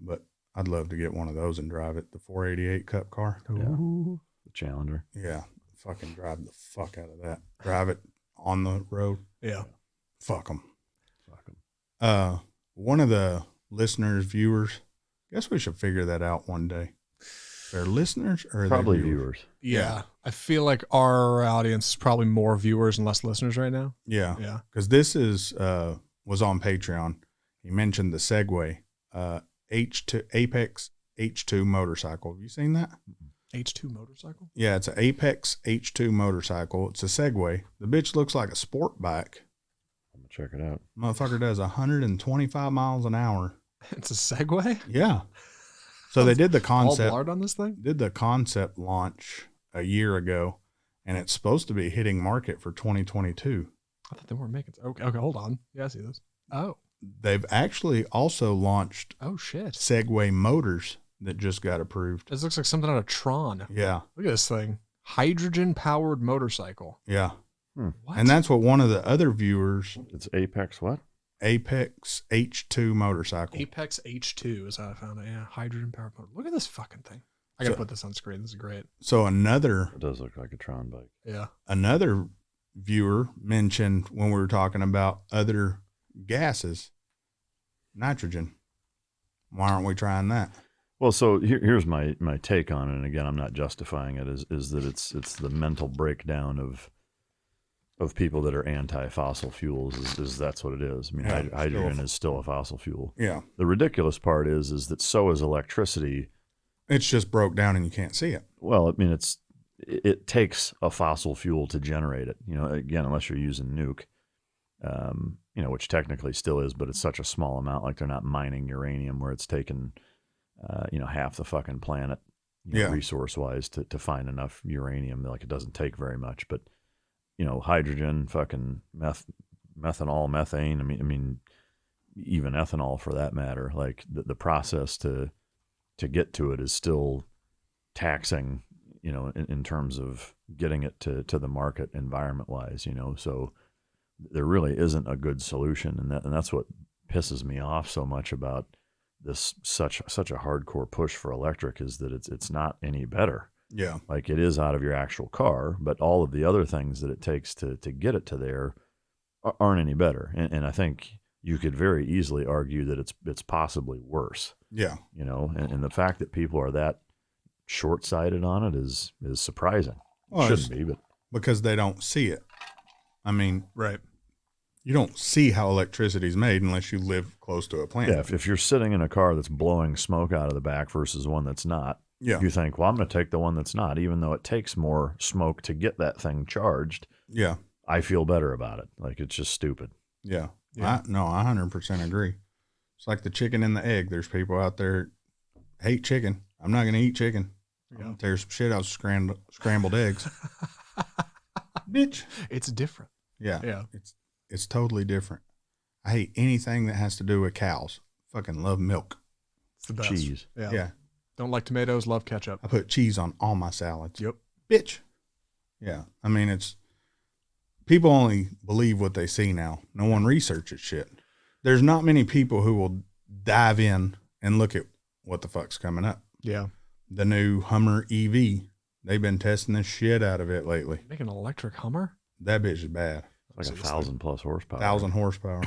But I'd love to get one of those and drive it. The 488 cup car. Yeah. The Challenger. Yeah. Fucking drive the fuck out of that. Drive it on the road. Yeah. Fuck them. One of the listeners, viewers, guess we should figure that out one day. They're listeners or probably viewers? Yeah. I feel like our audience is probably more viewers and less listeners right now. Yeah. Yeah. Because this was on Patreon. He mentioned the Segway H2 Apex H2 motorcycle. Have you seen that? H2 motorcycle? Yeah, it's an Apex H2 motorcycle. It's a Segway. The bitch looks like a sport bike. I'm gonna check it out. Motherfucker does 125 miles an hour. It's a Segway? Yeah. So they did the concept. All blurred on this thing? Did the concept launch a year ago, and it's supposed to be hitting market for 2022. I thought they weren't making. Okay, hold on. Yeah, I see this. Oh, They've actually also launched oh shit! Segway motors that just got approved. This looks like something out of Tron. Yeah, Look at this thing. Hydrogen powered motorcycle. yeah. What? And that's what one of the other viewers, It's Apex what? Apex H2 motorcycle. Apex H2 is how I found it. Yeah, hydrogen powered motor. Look at this fucking thing. I gotta put this on screen. This is great. So another It does look like a Tron bike. Yeah. another viewer mentioned when we were talking about other gases, nitrogen. Why aren't we trying that? Well, so here's my take on it. And again, I'm not justifying it. Is that it's the mental breakdown of people that are anti-fossil fuels. Is that's what it is. I mean, Yeah, hydrogen is still a fossil fuel. Yeah. The ridiculous part is that so is electricity. It's just broke down and you can't see it. Well, I mean, it takes a fossil fuel to generate it. Again, unless you're using nuke, which technically still is, but it's such a small amount. Like they're not mining uranium where it's taken, half the fucking planet, resource-wise to find enough uranium. Like it doesn't take very much, but hydrogen, fucking methanol, methane. I mean, even ethanol for that matter. Like the process to get to it is still taxing, in terms of getting it to the market environment wise, so there really isn't a good solution. And that's what pisses me off so much about this, such a hardcore push for electric, is that it's not any better. Yeah. Like it is out of your actual car, but all of the other things that it takes to get it to there aren't any better. And I think you could very easily argue that it's possibly worse. Yeah. And the fact that people are that short-sighted on it is surprising. Well, Shouldn't be, but because they don't see it. I mean, Right. you don't see how electricity is made unless you live close to a plant. yeah, if you're sitting in a car that's blowing smoke out of the back versus one that's not, Yeah. you think, well, I'm going to take the one that's not, even though it takes more smoke to get that thing charged. Yeah. I feel better about it. Like it's just stupid. Yeah. Yeah. I 100% agree. It's like the chicken and the egg. There's people out there hate chicken. I'm not going to eat chicken. I'm going to tear some shit out of scrambled eggs. Bitch. It's different. Yeah. Yeah. It's totally different. I hate anything that has to do with cows. Fucking love milk. It's the best. Cheese. Yeah. Yeah. Don't like tomatoes, love ketchup. I put cheese on all my salads. Yep. Bitch. Yeah. I mean, it's people only believe what they see now. No one researches shit. There's not many people who will dive in and look at what the fuck's coming up. Yeah. The new Hummer EV. They've been testing the shit out of it lately. Make an electric Hummer? That bitch is bad. Like 1,000+ horsepower. 1,000 horsepower.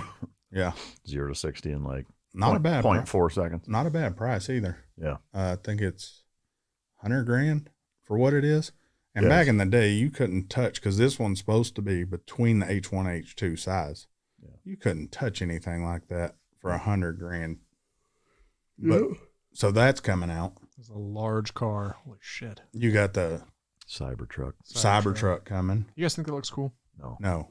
Yeah. 0 to 60 in like Not a bad 0.4 seconds. Not a bad price either. Yeah. I think it's $100,000 for what it is. And Yes. back in the day, you couldn't touch, because this one's supposed to be between the H1, H2 size. Yeah. You couldn't touch anything like that for $100,000. But so that's coming out. It's a large car. Holy shit. You got the Cybertruck. Cybertruck coming. You guys think it looks cool? No. No.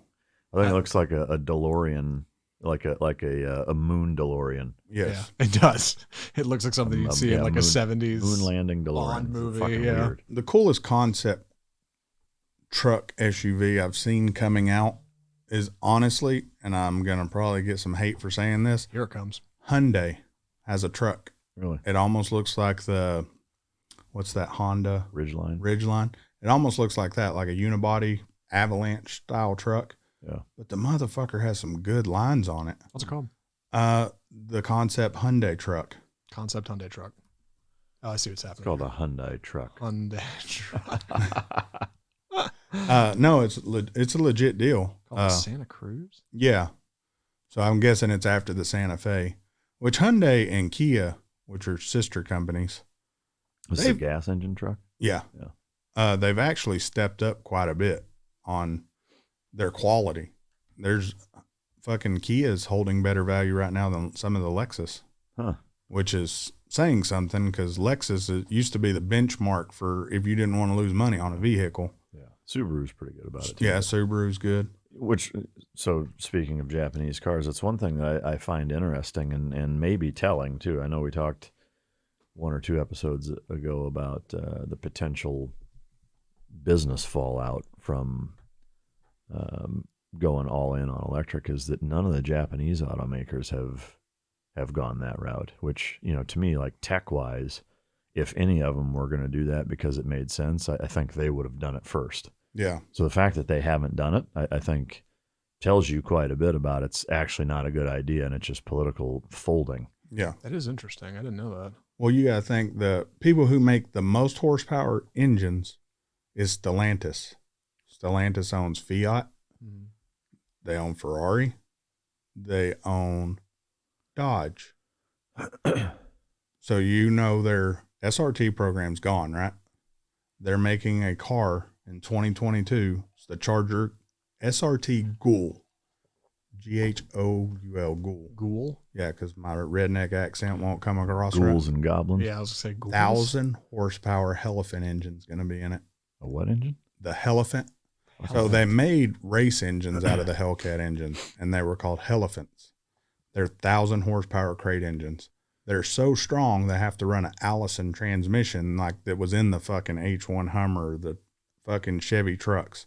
I think it looks like a DeLorean, like a moon DeLorean. Yes. Yeah, it does. It looks like something you'd see in like a 70s moon landing Bond DeLorean. movie. Fucking Yeah. weird. The coolest concept truck SUV I've seen coming out is, honestly, and I'm going to probably get some hate for saying this, Here it comes. Hyundai has a truck. Really? It almost looks like what's that Honda Ridgeline. It almost looks like that, like a unibody Avalanche style truck. Yeah. But the motherfucker has some good lines on it. What's it called? The Concept Hyundai truck. Concept Hyundai truck. Oh, I see what's happening. It's called a Hyundai truck. Hyundai truck. No, it's a legit deal. Called the Santa Cruz? Yeah. So I'm guessing it's after the Santa Fe, which Hyundai and Kia, which are sister companies. Is it a gas engine truck? Yeah. They've actually stepped up quite a bit on their quality. There's fucking Kia's holding better value right now than some of the Lexus, which is saying something, because Lexus used to be the benchmark for if you didn't want to lose money on a vehicle. Yeah. Subaru's pretty good about it too. Yeah, Subaru's good. So speaking of Japanese cars, it's one thing that I find interesting and maybe telling too. I know we talked 1 or 2 episodes ago about the potential business fallout from going all in on electric is that none of the Japanese automakers have gone that route, which, you know, to me, like tech wise, if any of them were going to do that because it made sense, I think they would have done it first. Yeah. So the fact that they haven't done it, I think tells you quite a bit about it's actually not a good idea and it's just political folding. Yeah. That is interesting. I didn't know that. Well, you got to think the people who make the most horsepower engines is Stellantis. Stellantis owns Fiat. Mm-hmm. They own Ferrari. They own Dodge. So you know their SRT program's gone, right? They're making a car in 2022. It's the Charger SRT Ghoul. Ghoul. Ghoul. Ghoul? Yeah, because my redneck accent won't come across Ghouls right. and goblins. Yeah, I was going to say ghouls. 1,000 horsepower Elephant engine's going to be in it. A what engine? The Elephant. So they made race engines out of the Hellcat engines, and they were called Elephants. They're 1,000 horsepower crate engines. They're so strong they have to run an Allison transmission like that was in the fucking H1 Hummer, the fucking Chevy trucks.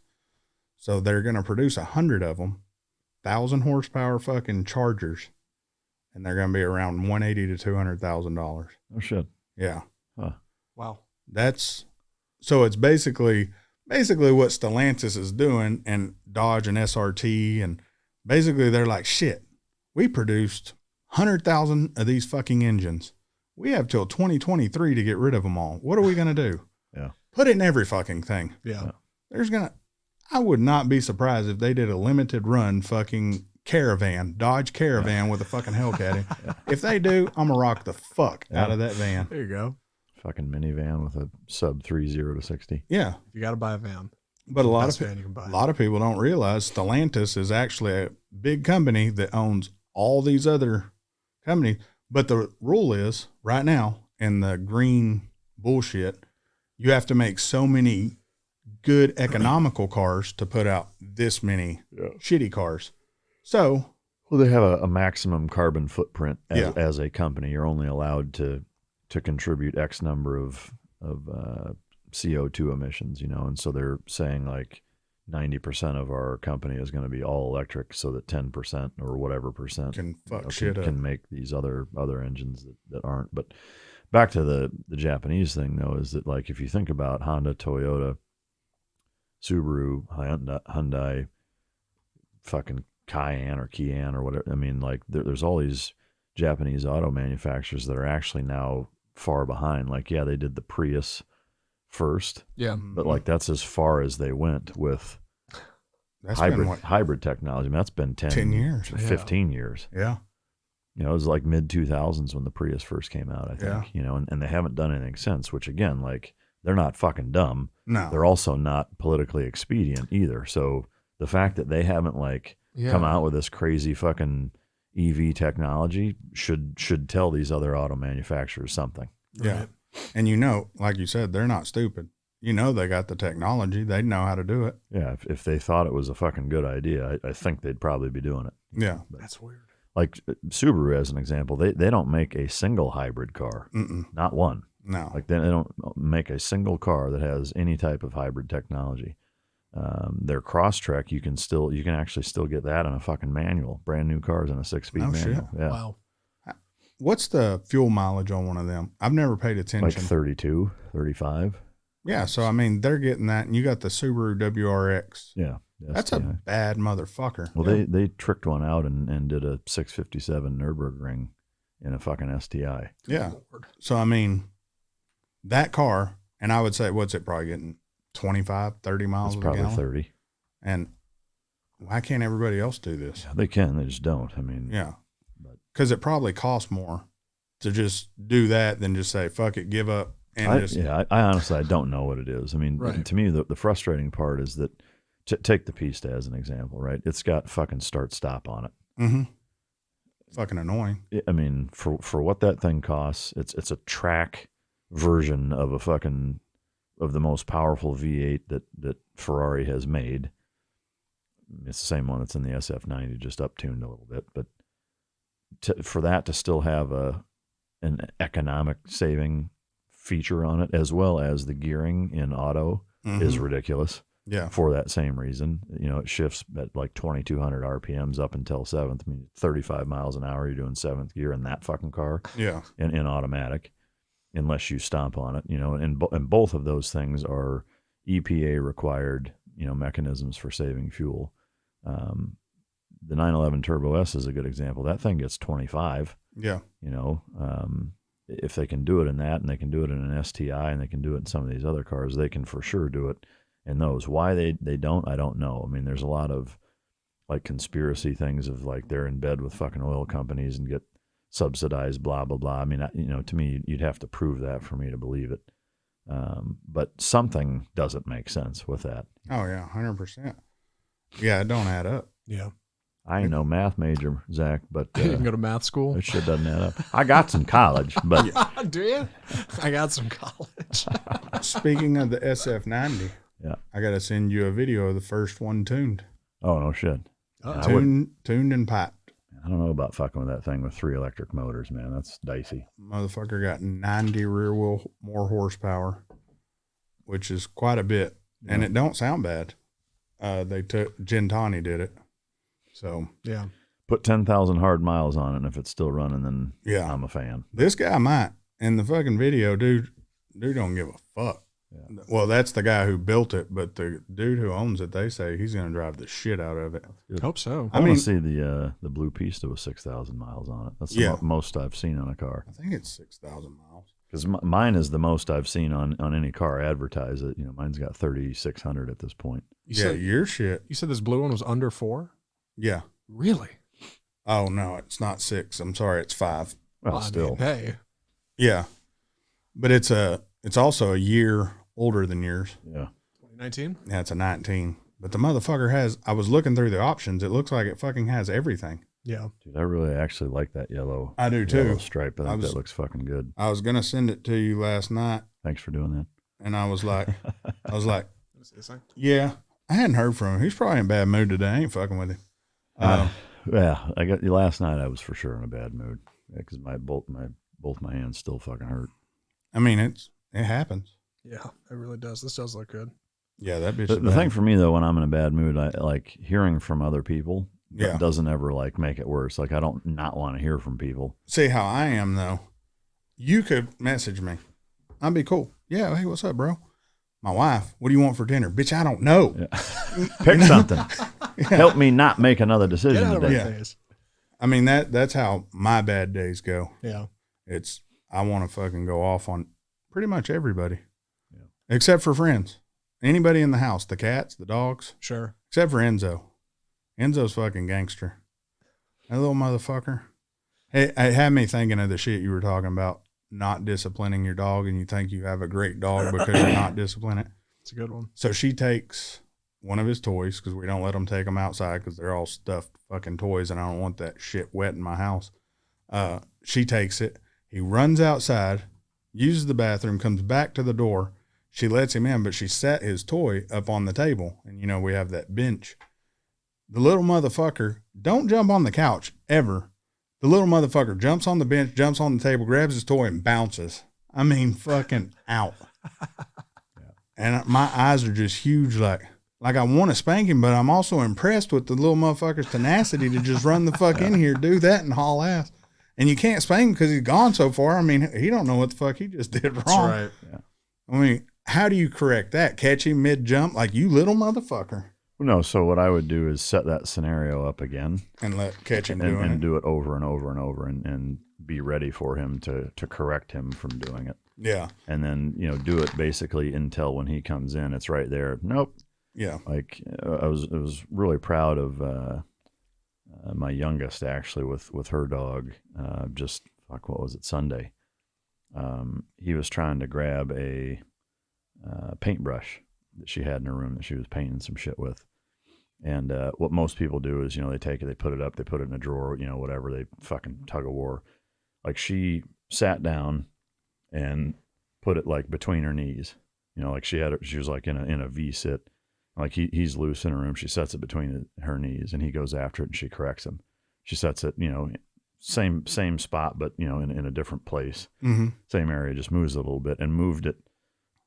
So they're going to produce 100 of them, 1,000 horsepower fucking Chargers, and they're going to be around $180,000 to $200,000. Oh shit. Yeah. Huh. Wow. So it's basically what Stellantis is doing, and Dodge and SRT, and basically they're like, shit, we produced 100,000 of these fucking engines. We have till 2023 to get rid of them all. What are we going to do? Yeah. Put it in every fucking thing. Yeah. I would not be surprised if they did a limited run fucking Caravan, Dodge Caravan with a fucking Hellcat in. Yeah. If they do, I'm going to rock the fuck out of that van. There you go. Fucking minivan with a sub 30 to 60. Yeah. You got to buy a van. But a lot of people don't realize Stellantis is actually a big company that owns all these other companies. But the rule is right now in the green bullshit, you have to make so many good economical cars to put out this many shitty cars. So, well, they have a maximum carbon footprint as a company. You're only allowed to contribute X number of CO2 emissions, you know, and so they're saying like 90% of our company is going to be all electric, so that 10% or whatever percent can can make these other engines that aren't. But back to the Japanese thing though, is that like if you think about Honda, Toyota, Subaru, Hyundai, fucking Cayenne or Kian or whatever, I mean, like there's all these Japanese auto manufacturers that are actually now far behind. Like, yeah, they did the Prius first. Yeah. But like that's as far as they went with hybrid technology. I mean, that's been 10 years, 15 years. Yeah. You know, it was like mid 2000s when the Prius first came out, I think, you know, and they haven't done anything since, which again, like they're not fucking dumb. No. They're also not politically expedient either. So the fact that they haven't like come out with this crazy fucking EV technology should tell these other auto manufacturers something. Yeah. Right. And you know, like you said, they're not stupid. You know, they got the technology. They know how to do it. Yeah. If they thought it was a fucking good idea, I think they'd probably be doing it. Yeah. But that's weird. Like Subaru, as an example, they don't make a single hybrid car. Not one. No. Like they don't make a single car that has any type of hybrid technology. Their Crosstrek, you can actually still get that in a fucking manual. Brand new cars in a 6-speed manual. Shit. Yeah. Wow. What's the fuel mileage on one of them? I've never paid attention. Like 32, 35. Yeah, so I mean, they're getting that, and you got the Subaru WRX. Yeah. That's a bad motherfucker. Well, they tricked one out and did a 657 Nürburgring in a fucking STI. Yeah. So, I mean, that car, and I would say, what's it probably getting? 25, 30 miles a gallon? Probably 30. And why can't everybody else do this? Yeah, they can. They just don't. I mean. Yeah. Because it probably costs more to just do that than just say, fuck it, give up. And I honestly, I don't know what it is. I mean, to me, the frustrating part is that, take the Pista as an example, right? It's got fucking start-stop on it. Mm-hmm. Fucking annoying. I mean, for what that thing costs, it's a track version of of the most powerful V8 that Ferrari has made. It's the same one that's in the SF90, just up-tuned a little bit. But for that to still have an economic saving feature on it, as well as the gearing in auto, is ridiculous. Yeah. For that same reason, it shifts at like 2,200 RPMs up until 7th. I mean, 35 miles an hour, you're doing 7th gear in that fucking car. Yeah. In automatic, unless you stomp on it, and both of those things are EPA required, mechanisms for saving fuel. The 911 Turbo S is a good example. That thing gets 25. Yeah. If they can do it in that, and they can do it in an STI, and they can do it in some of these other cars, they can for sure do it in those. Why they don't, I don't know. I mean, there's a lot of like conspiracy things of like they're in bed with fucking oil companies and get subsidized, blah, blah, blah. I mean, to me, you'd have to prove that for me to believe it. But something doesn't make sense with that. Oh yeah, 100%. Yeah, it don't add up. Yeah. I ain't no math major, Zach, but You can go to math school. it shit doesn't add up. I got some college, but Do you? I got some college. Speaking of the SF90, yeah. I got to send you a video of the first one tuned. Oh, no shit. Tuned and piped. I don't know about fucking with that thing with 3 electric motors, man. That's dicey. Motherfucker got 90 rear wheel more horsepower, which is quite a bit. Yeah. And it don't sound bad. They took Gentani did it. So yeah. Put 10,000 hard miles on it, and if it's still running, then yeah, I'm a fan. This guy might. In the fucking video, dude don't give a fuck. Yeah. Well, that's the guy who built it, but the dude who owns it, they say he's going to drive the shit out of it. Hope so. I want to see the Blue Pista with 6,000 miles on it. That's the most I've seen on a car. I think it's 6,000 miles. Because mine is the most I've seen on any car advertise it. Mine's got 3,600 at this point. Your shit. You said this blue one was under 4? Yeah. Really? Oh no, it's not 6. I'm sorry, it's 5. Well, still. Hey. Yeah, but it's also a year older than yours. Yeah. 2019. Yeah, it's a 19. But the motherfucker has. I was looking through the options. It looks like it fucking has everything. Yeah. Dude, I really actually like that yellow. I do too. Stripe. I think that looks fucking good. I was gonna send it to you last night. Thanks for doing that. And I was like, yeah, I hadn't heard from him. He's probably in a bad mood today. I ain't fucking with him. Yeah, I got you last night. I was for sure in a bad mood because both my hands still fucking hurt. I mean, it happens. Yeah, it really does. This does look good. Yeah, that bitch. The thing for me though, when I'm in a bad mood, I like hearing from other people. Yeah, doesn't ever like make it worse. Like I don't not want to hear from people. See how I am though. You could message me. I'd be cool. Yeah, hey, what's up, bro? My wife. What do you want for dinner, bitch? I don't know. Yeah. Pick something. Yeah. Help me not make another decision today. Yeah. I mean that's how my bad days go. Yeah. I want to fucking go off on pretty much everybody. Yeah. Except for friends. Anybody in the house, the cats, the dogs. Sure. Except for Enzo. Enzo's fucking gangster. That little motherfucker. Hey, it had me thinking of the shit you were talking about, not disciplining your dog, and you think you have a great dog because you're not disciplining it. It's a good one. So she takes one of his toys, because we don't let them take them outside because they're all stuffed fucking toys, and I don't want that shit wet in my house. She takes it. He runs outside, uses the bathroom, comes back to the door. She lets him in, but she set his toy up on the table, and we have that bench. The little motherfucker don't jump on the couch ever. The little motherfucker jumps on the bench, jumps on the table, grabs his toy, and bounces. I mean, fucking out. Yeah. And my eyes are just huge, like I want to spank him, but I'm also impressed with the little motherfucker's tenacity to just run the fuck in here, do that, and haul ass. And you can't spank him because he's gone so far. I mean, he don't know what the fuck he just did wrong. That's right. Yeah. I mean, how do you correct that? Catch him mid-jump like you little motherfucker. No, so what I would do is set that scenario up again and catch him doing it. And do it over and over and over and be ready for him to correct him from doing it. Yeah. And then, do it basically until when he comes in, it's right there. Nope. Yeah. Like I was really proud of my youngest actually with her dog. What was it, Sunday? He was trying to grab a paintbrush that she had in her room that she was painting some shit with. And what most people do is, they take it, they put it up, they put it in a drawer, whatever, they fucking tug of war. Like she sat down and put it like between her knees, like she was like in a V sit, like he's loose in her room. She sets it between her knees and he goes after it and she corrects him. She sets it, same spot, but in a different place, mm-hmm. Same area, just moves it a little bit and moved it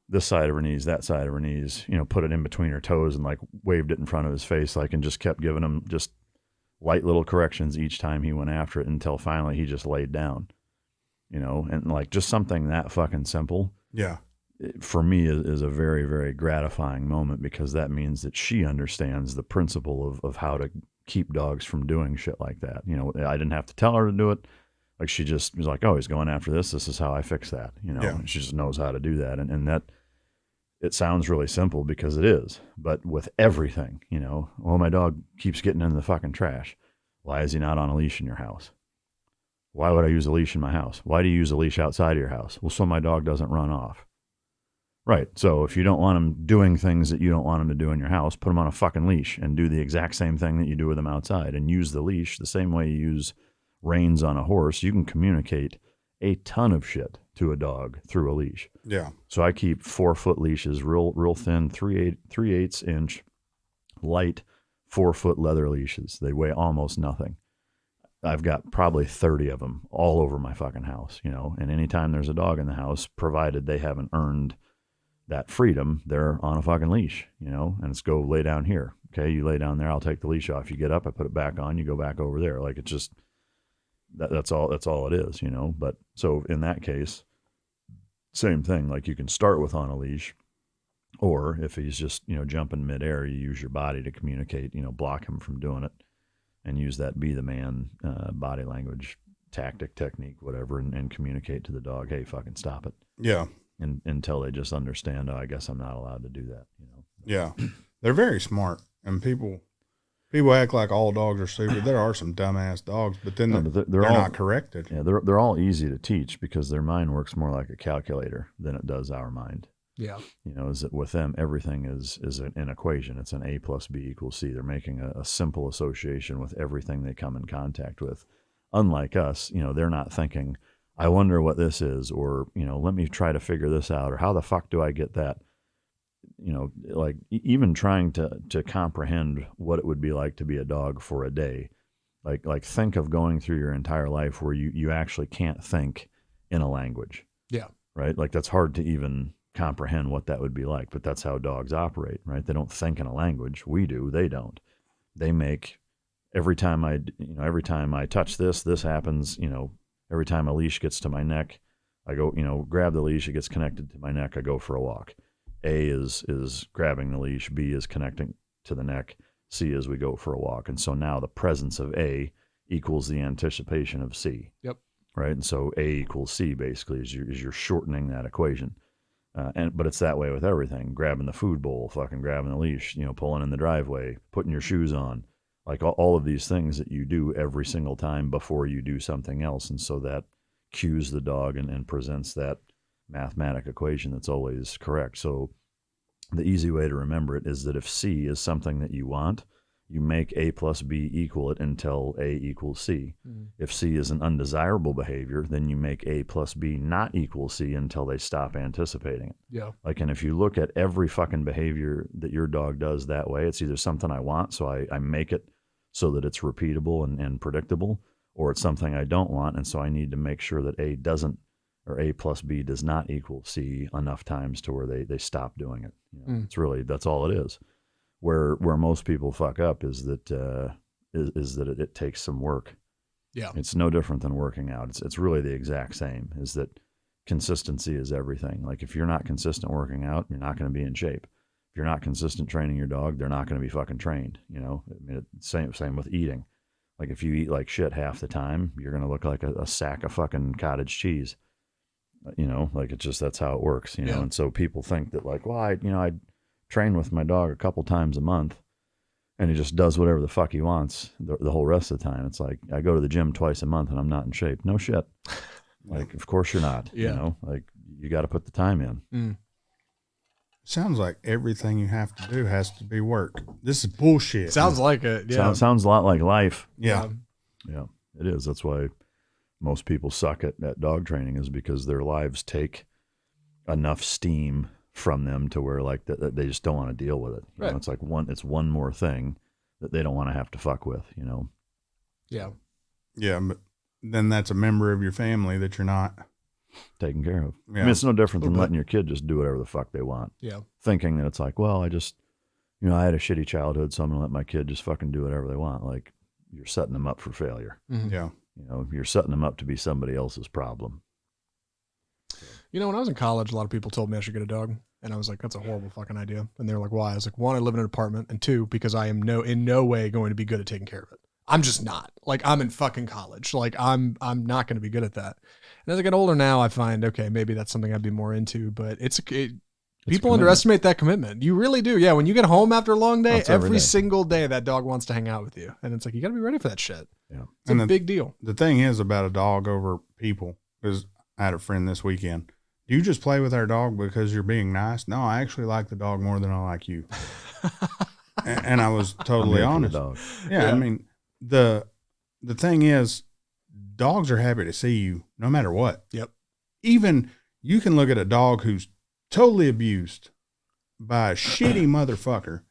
this side of her knees, that side of her knees, you know, put it in between her toes and like waved it in front of his face, like, and just kept giving him just light little corrections each time he went after it until finally he just laid down, you know, and like just something that fucking simple. Yeah. For me is a very, very gratifying moment, because that means that she understands the principle of how to keep dogs from doing shit like that. You know, I didn't have to tell her to do it. Like, she just was like, oh, he's going after this. This is how I fix that. You know, Yeah. and she just knows how to do that. And that, it sounds really simple because it is, but with everything, you know, well, my dog keeps getting in the fucking trash. Why is he not on a leash in your house? Why would I use a leash in my house? Why do you use a leash outside of your house? Well, so my dog doesn't run off. Right. So if you don't want him doing things that you don't want him to do in your house, put him on a fucking leash and do the exact same thing that you do with him outside, and use the leash the same way you use reins on a horse. You can communicate a ton of shit to a dog through a leash. Yeah. So I keep 4-foot leashes, real thin, 3/8 inch, light 4-foot leather leashes. They weigh almost nothing. I've got probably 30 of them all over my fucking house, you know, and anytime there's a dog in the house, provided they haven't earned that freedom, they're on a fucking leash, you know, and it's go lay down here. Okay. You lay down there, I'll take the leash off. You get up, I put it back on, you go back over there. Like, it's just, that's all it is, you know? But so in that case, same thing. Like, you can start with on a leash, or if he's just, you know, jumping midair, you use your body to communicate, you know, block him from doing it, and use that be the man body language, tactic, technique, whatever, and communicate to the dog, hey, fucking stop it. Yeah. And until they just understand, oh, I guess I'm not allowed to do that, you know? Yeah. They're very smart, and people act like all dogs are stupid. There are some dumbass dogs, but then they're all not corrected. Yeah, they're all easy to teach because their mind works more like a calculator than it does our mind. Yeah. You know, is that with them, everything is an equation. It's an A plus B equals C. They're making a simple association with everything they come in contact with. Unlike us, you know, they're not thinking, I wonder what this is, or, you know, let me try to figure this out, or how the fuck do I get that? You know, like even trying to comprehend what it would be like to be a dog for a day. Like think of going through your entire life where you actually can't think in a language. Yeah. Right? Like, that's hard to even comprehend what that would be like, but that's how dogs operate, right? They don't think in a language. We do. They don't. They make every time I touch this happens, you know, every time a leash gets to my neck, I go, you know, grab the leash, it gets connected to my neck, I go for a walk. A is grabbing the leash, B is connecting to the neck, C is we go for a walk. And so now the presence of A equals the anticipation of C. Yep. Right? And so A equals C basically is you're shortening that equation. But it's that way with everything. Grabbing the food bowl, fucking grabbing the leash, you know, pulling in the driveway, putting your shoes on, like all of these things that you do every single time before you do something else. And so that cues the dog and presents that mathematic equation that's always correct. So the easy way to remember it is that if C is something that you want, you make A plus B equal it until A equals C. Mm-hmm. If C is an undesirable behavior, then you make A plus B not equal C until they stop anticipating it. Yeah. Like, and if you look at every fucking behavior that your dog does that way, it's either something I want, so I make it so that it's repeatable and predictable, or it's something I don't want, and so I need to make sure that A doesn't, or A plus B does not equal C enough times to where they stop doing it. You know, it's really, that's all it is. Where most people fuck up is that it takes some work. Yeah, it's no different than working out. It's really the exact same. Is that consistency is everything. Like, if you're not consistent working out, you're not going to be in shape. If you're not consistent training your dog, they're not going to be fucking trained. You know, I mean, same with eating. Like, if you eat like shit half the time, you're going to look like a sack of fucking cottage cheese. You know, like, it's just, that's how it works. You know, and so people think that, like, well, I train with my dog a couple times a month and he just does whatever the fuck he wants the whole rest of the time. It's like, I go to the gym twice a month and I'm not in shape. No shit. Like, of course you're not. You know, like, you got to put the time in. Sounds like everything you have to do has to be work. This is bullshit. Sounds like it. Yeah. Sounds a lot like life. Yeah. Yeah, it is. That's why most people suck at dog training, is because their lives take enough steam from them to where, like, that they just don't want to deal with it. You know, it's like it's one more thing that they don't want to have to fuck with, you know? Yeah. Yeah. But then that's a member of your family that you're not taken care of. Yeah. I mean, it's no different than letting your kid just do whatever the fuck they want. Yeah. Thinking that it's like, well, I just, I had a shitty childhood, so I'm going to let my kid just fucking do whatever they want. Like, you're setting them up for failure. Mm-hmm. Yeah. You're setting them up to be somebody else's problem. When I was in college, a lot of people told me I should get a dog. And I was like, that's a horrible fucking idea. And they were like, why? I was like, 1, I live in an apartment. And 2, because I am in no way going to be good at taking care of it. I'm just not. Like, I'm in fucking college. Like, I'm not going to be good at that. And as I get older now, I find, okay, maybe that's something I'd be more into. But people underestimate that commitment. You really do. Yeah, when you get home after a long day, every single day that dog wants to hang out with you. And it's like, you got to be ready for that shit. Yeah. It's a big deal. The thing is about a dog over people, because I had a friend this weekend. Do you just play with our dog because you're being nice? No, I actually like the dog more than I like you. and I was totally honest. Dog. Yeah, I mean, the thing is, dogs are happy to see you no matter what. Yep. Even you can look at a dog who's totally abused by a shitty motherfucker,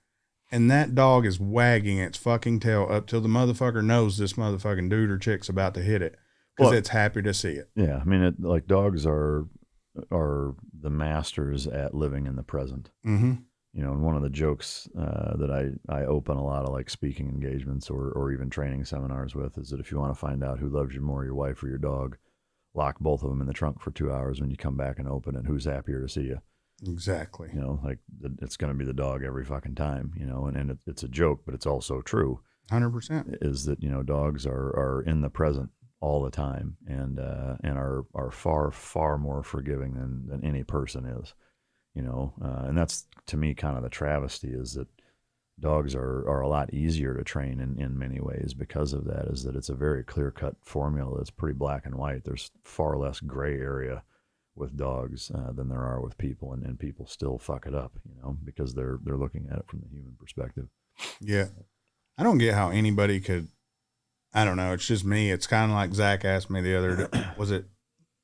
and that dog is wagging its fucking tail up till the motherfucker knows this motherfucking dude or chick's about to hit it, because it's happy to see it. Yeah, I mean, like dogs are the masters at living in the present. Mm-hmm. And one of the jokes that I open a lot of like speaking engagements or even training seminars with is that if you want to find out who loves you more, your wife or your dog, lock both of them in the trunk for 2 hours. When you come back and open it, who's happier to see you? Exactly. Like it's going to be the dog every fucking time, and it's a joke, but it's also true. 100%. Is that, dogs are in the present all the time and are far, far more forgiving than any person is, and that's to me kind of the travesty, is that dogs are a lot easier to train in many ways because of that, is that it's a very clear-cut formula that's pretty black and white. There's far less gray area with dogs than there are with people, and people still fuck it up, because they're looking at it from the human perspective. Yeah. I don't get how anybody could, I don't know. It's just me. It's kind of like Zach asked me the other day, was it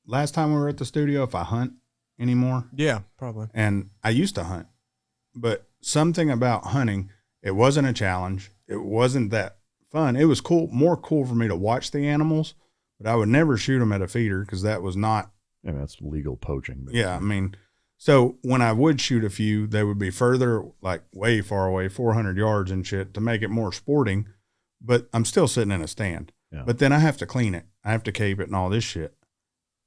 last time we were at the studio, if I hunt anymore? Yeah, probably. And I used to hunt, but something about hunting, it wasn't a challenge. It wasn't that fun. It was more cool for me to watch the animals, but I would never shoot them at a feeder because that was not. I mean, that's legal poaching. Yeah. I mean, so when I would shoot a few, they would be further, like way far away, 400 yards and shit, to make it more sporting, but I'm still sitting in a stand. Yeah. But then I have to clean it. I have to cape it and all this shit.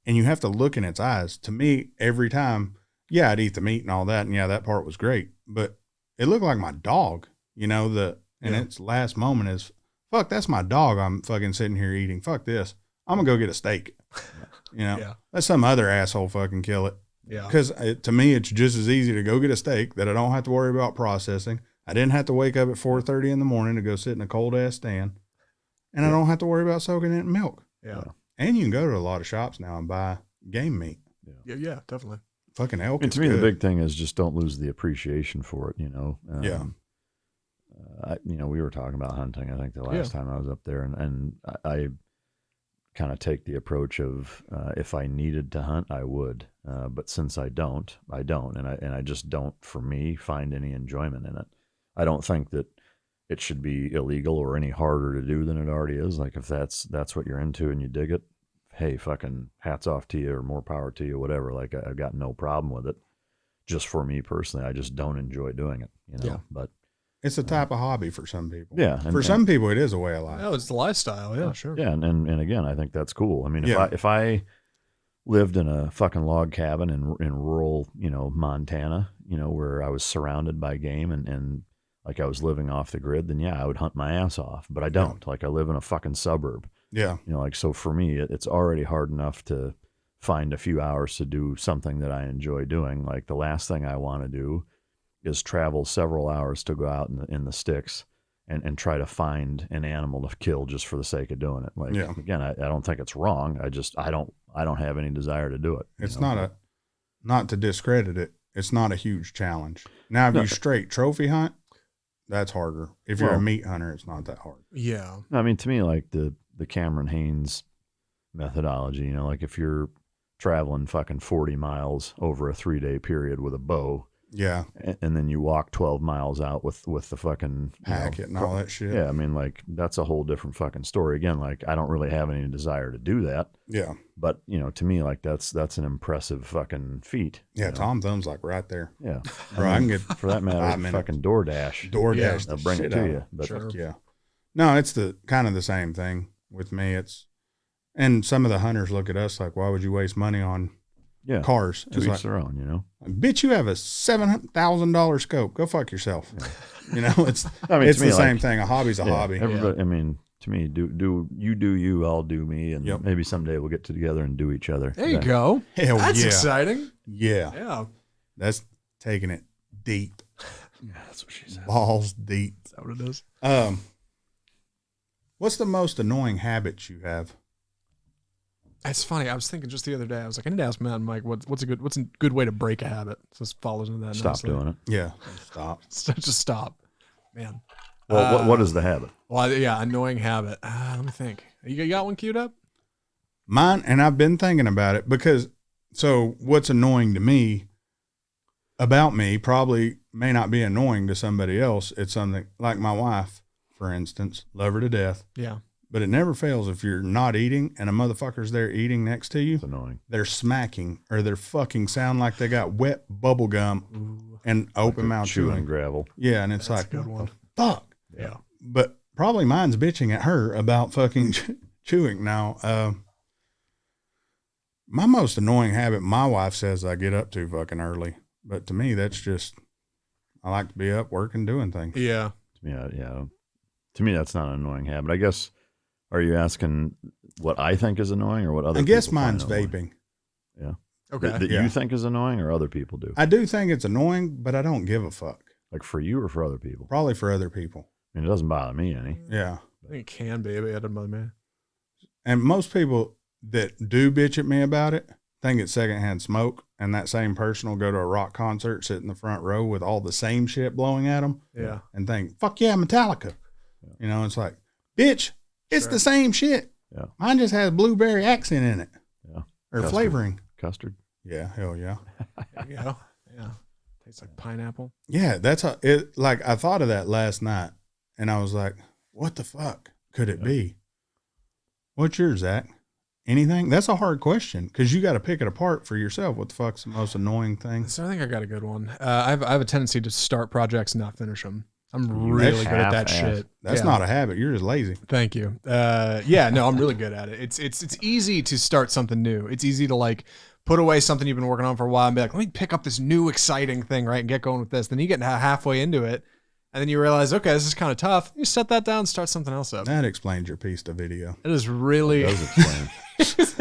And you have to look in its eyes. To me, every time, yeah, I'd eat the meat and all that. And yeah, that part was great, but it looked like my dog, and its last moment is, fuck, that's my dog. I'm fucking sitting here eating. Fuck this. I'm gonna go get a steak. Let some other asshole fucking kill it. Yeah. Because to me, it's just as easy to go get a steak that I don't have to worry about processing. I didn't have to wake up at 4:30 in the morning to go sit in a cold ass stand, and I don't have to worry about soaking it in milk. Yeah. And you can go to a lot of shops now and buy game meat. Yeah, definitely. Fucking elk. And to me, the big thing is just don't lose the appreciation for it. We were talking about hunting, I think the last time I was up there, and I kind of take the approach of if I needed to hunt, I would. But since I don't, and I just don't, for me, find any enjoyment in it. I don't think that it should be illegal or any harder to do than it already is. Like if that's what you're into and you dig it, hey, fucking hats off to you, or more power to you, whatever. Like I've got no problem with it. Just for me personally, I just don't enjoy doing it. Yeah. But it's a type of hobby for some people. Yeah. For some people, it is a way of life. Oh, it's the lifestyle. Yeah, sure. Yeah. And again, I think that's cool. I mean, if I lived in a fucking log cabin in rural, Montana, where I was surrounded by game and like I was living off the grid, then yeah, I would hunt my ass off, but I don't. Yeah. Like I live in a fucking suburb. Yeah. So for me, it's already hard enough to find a few hours to do something that I enjoy doing. Like the last thing I want to do is travel several hours to go out in the sticks and try to find an animal to kill just for the sake of doing it. Like, again, I don't think it's wrong. I don't have any desire to do it. It's not to discredit it. It's not a huge challenge. Now, if you straight trophy hunt, that's harder. If you're a meat hunter, it's not that hard. Yeah. I mean, to me, like the Cameron Haynes methodology, like if you're traveling fucking 40 miles over a 3-day period with a bow, Yeah. And then you walk 12 miles out with the fucking Packet and all that shit. Yeah, I mean, like, that's a whole different fucking story. Again, like, I don't really have any desire to do that. Yeah. But, to me, like, that's an impressive fucking feat. Yeah, Tom Thumb's like right there. Yeah. Bro, I can get for that matter, fucking DoorDash. DoorDash. They'll bring it to you. But Sure. Yeah. No, it's the kind of the same thing with me. And some of the hunters look at us like, why would you waste money on cars? To each their own, Bitch, you have a $7,000 scope. Go fuck yourself. Yeah. It's I mean, it's to me, the same thing. A hobby's a hobby. Everybody, I mean, to me, do you, I'll do me, and maybe someday we'll get together and do each other. There you go. Hell That's yeah. exciting. Yeah. Yeah. That's taking it deep. Yeah, that's what she said. Balls deep. Is that what it is? What's the most annoying habit you have? It's funny. I was thinking just the other day. I was like, I need to ask Matt and Mike what's a good way to break a habit. So this follows into that. Stop nicely. doing it. Yeah. Stop. Just stop, man. Well, what is the habit? Well, yeah, annoying habit. Let me think. You got one queued up? Mine, and I've been thinking about it because, so what's annoying to me about me probably may not be annoying to somebody else. It's something like my wife, for instance, love her to death. Yeah. But it never fails if you're not eating and a motherfucker's there eating next to you. It's annoying. They're smacking or they're fucking sound like they got wet bubble gum and open mouth chewing. Gravel. Yeah, and it's That's like, a good one. Fuck. Yeah. But probably mine's bitching at her about fucking chewing. Now, my most annoying habit, my wife says I get up too fucking early. But to me, that's just, I like to be up working, doing things. Yeah. Yeah. To me, that's not an annoying habit. I guess, are you asking what I think is annoying or what other I guess people find mine's annoying? vaping. Yeah. Okay. That you think is annoying or other people do? I do think it's annoying, but I don't give a fuck. Like for you or for other people? Probably for other people. I mean, it doesn't bother me any. Yeah. I think it can be, but it doesn't bother me. And most people that do bitch at me about it think it's secondhand smoke. And that same person will go to a rock concert, sit in the front row with all the same shit blowing at them. Yeah. And think, fuck yeah, Metallica. Yeah. It's like, bitch, it's the same shit. Yeah. Mine just has blueberry accent in it. Yeah. Or Custard. flavoring. Custard. Yeah. Hell yeah. There you go. Yeah. Tastes like pineapple. Yeah. That's how it, like, I thought of that last night and I was like, what the fuck could it be? What's yours, Zach? Anything? That's a hard question because you got to pick it apart for yourself. What the fuck's the most annoying thing? So I think I got a good one. I have a tendency to start projects and not finish them. I'm really good at that shit. That's not a habit. You're just lazy. Thank you. Yeah, no, I'm really good at it. It's easy to start something new. It's easy to like put away something you've been working on for a while and be like, let me pick up this new exciting thing, right? And get going with this. Then you get halfway into it and then you realize, okay, this is kind of tough. You set that down, start something else up. That explains your piece to video. It is really... It does explain.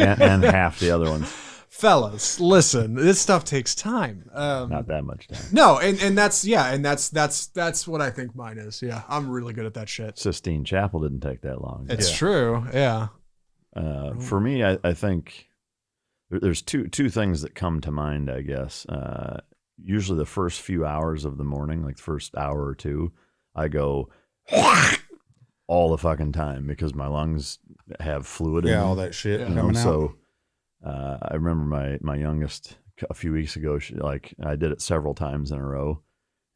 and half the other ones. Fellas, listen, this stuff takes time. Not that much time. No, and that's that's what I think mine is. Yeah, I'm really good at that shit. Sistine Chapel didn't take that long. It's true. Yeah. For me, I think there's two things that come to mind, I guess. Usually the first few hours of the morning, like the first hour or two, I go all the fucking time because my lungs have fluid in them. All that shit Yeah. coming out. So I remember my youngest a few weeks ago, I did it several times in a row,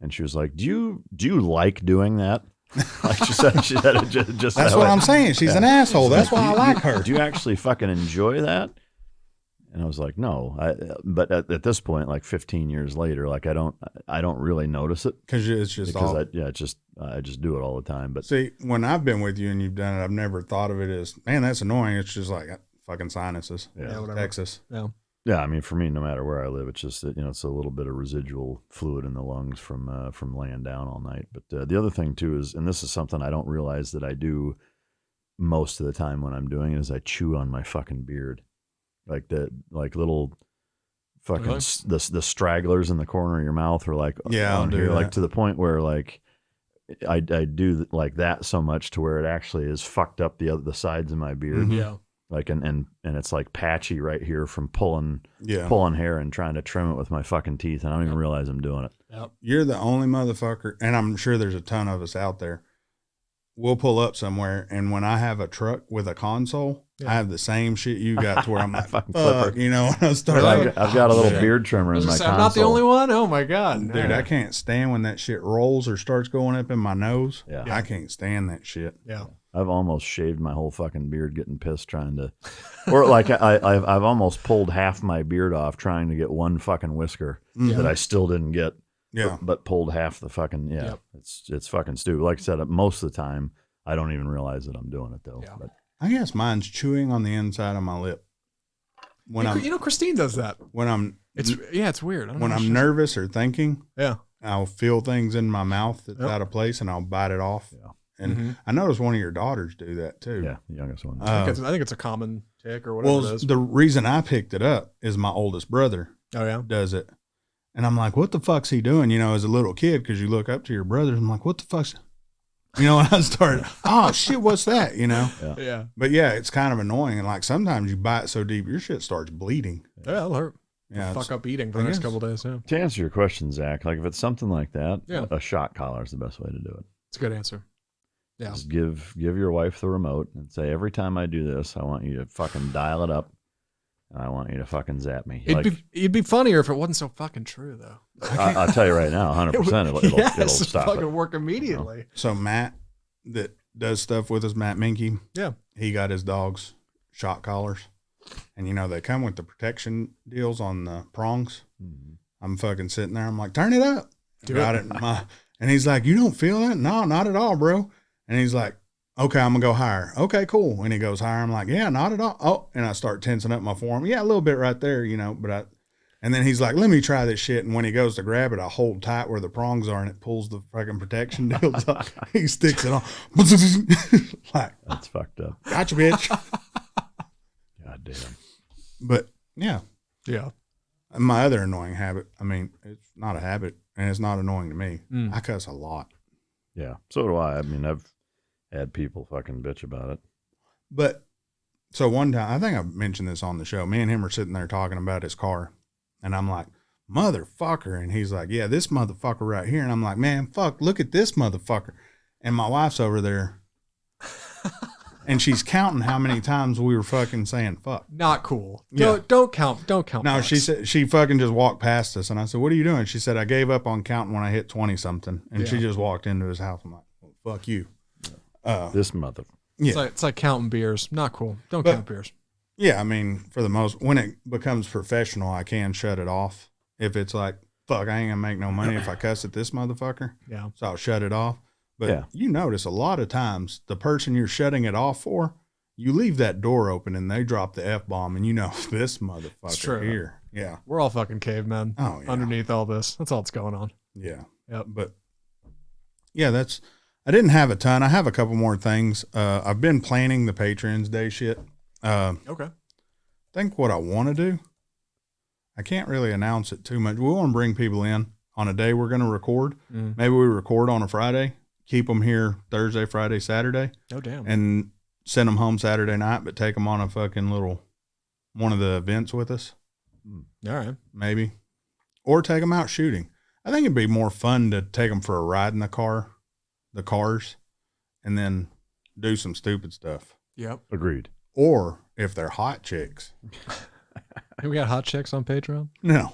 and she was like, "Do you like doing that?" Like she said it just That's that what way. I'm saying. She's an asshole. That's why I like her. Do you actually fucking enjoy that? And I was like, no. But at this point, like 15 years later, like I don't really notice it Because it's just because all. I just do it all the time. But See, when I've been with you and you've done it, I've never thought of it as, man, that's annoying. It's just like fucking sinuses. Yeah, whatever. Texas. Yeah. yeah, I mean, for me, no matter where I live, it's just that, it's a little bit of residual fluid in the lungs from laying down all night. But the other thing too is, and this is something I don't realize that I do most of the time when I'm doing it, is I chew on my fucking beard. Like little fucking Really? the stragglers in the corner of your mouth are like Yeah, I'll on do here, that. like to the point where like I do like that so much to where it actually is fucked up the sides of my beard. Mhm. Yeah. Like and it's like patchy right here from pulling Yeah. hair and trying to trim it with my fucking teeth, and I don't even realize I'm doing it. Yep. You're the only motherfucker, and I'm sure there's a ton of us out there we'll pull up somewhere, and when I have a truck with a console, I have the same shit you got to where I'm like, fuck, you know, when I start. I've got a little beard trimmer in my console. I'm not the only one. Oh my god, dude! I can't stand when that shit rolls or starts going up in my nose. Yeah. I can't stand that shit. Yeah. I've almost shaved my whole fucking beard getting pissed trying to, or like I've almost pulled half my beard off trying to get one fucking whisker that I still didn't get. Yeah. But pulled half the fucking, it's fucking stupid. Like I said, most of the time I don't even realize that I'm doing it though. Yeah. But I guess mine's chewing on the inside of my lip. When you know, Christine does that. When it's weird. I don't when know I'm nervous or thinking, yeah, I'll feel things in my mouth that's out of place, and I'll bite it off. Yeah. And I noticed one of your daughters do that too. yeah, the youngest one. I think it's a common tick or whatever it is. The reason I picked it up is my oldest brother Oh yeah, does it. And I'm like, what the fuck's he doing? You know, as a little kid, because you look up to your brothers. I'm like, what the fuck's, you know, and I started, oh shit, what's that? You know? yeah. But yeah, it's kind of annoying. And like sometimes you bite so deep, your shit starts bleeding. Yeah, that'll hurt. Yeah. Fuck up eating for the next couple of days. Yeah. To answer your question, Zach, like if it's something like that, Yeah. a shot collar is the best way to do it. It's a good answer. Yeah. Just give your wife the remote and say, every time I do this, I want you to fucking dial it up. And I want you to fucking zap me. It'd be funnier if it wasn't so fucking true, though. I'll tell you right now, 100%. It'll stop fucking it. work immediately. So Matt, that does stuff with us, Matt Minky. Yeah. He got his dogs shot collars, and you know they come with the protection deals on the prongs. Mm-hmm. I'm fucking sitting there. I'm like, turn it up. Got it. And he's like, you don't feel that? No, not at all, bro. And he's like, okay, I'm gonna go higher. Okay, cool. And he goes higher. I'm like, yeah, not at all. Oh, and I start tensing up my forearm. Yeah, a little bit right there, you know. And then he's like, let me try this shit. And when he goes to grab it, I hold tight where the prongs are, and it pulls the fucking protection deals up. He sticks it on. Like, that's fucked up. Gotcha, bitch. God damn. But yeah, Yeah. and my other annoying habit. I mean, it's not a habit, and it's not annoying to me. I cuss a lot. Yeah, so do I. I mean, I've had people fucking bitch about it. But so one time, I think I mentioned this on the show. Me and him were sitting there talking about his car, and I'm like, motherfucker. And he's like, yeah, this motherfucker right here. And I'm like, man, fuck, look at this motherfucker. And my wife's over there, and she's counting how many times we were fucking saying fuck. Not cool. Yeah. Don't count. No, fucks. She said, she fucking just walked past us, and I said, what are you doing? She said, I gave up on counting when I hit 20 something. And she just walked into his house. I'm like, well, fuck you. This mother. Yeah. It's like counting beers. Not cool. Don't count beers. Yeah, I mean, for the most, when it becomes professional, I can shut it off. If it's like, fuck, I ain't gonna make no money if I cuss at this motherfucker. Yeah. So I'll shut it off. But you notice a lot of times the person you're shutting it off for, you leave that door open and they drop the F-bomb, and you know, this motherfucker here. Yeah. We're all fucking cavemen underneath all this. That's all that's going on. Yeah. Yep. But yeah, I didn't have a ton. I have a couple more things. I've been planning the Patrons Day shit. Okay. I think what I want to do, I can't really announce it too much. We want to bring people in on a day we're going to record. Maybe we record on a Friday, keep them here Thursday, Friday, Saturday. Oh, damn. And send them home Saturday night, but take them on a fucking one of the events with us. All right. Maybe. Or take them out shooting. I think it'd be more fun to take them for a ride in the cars, and then do some stupid stuff. Yep. Agreed. Or if they're hot chicks. Hey, we got hot chicks on Patreon? No.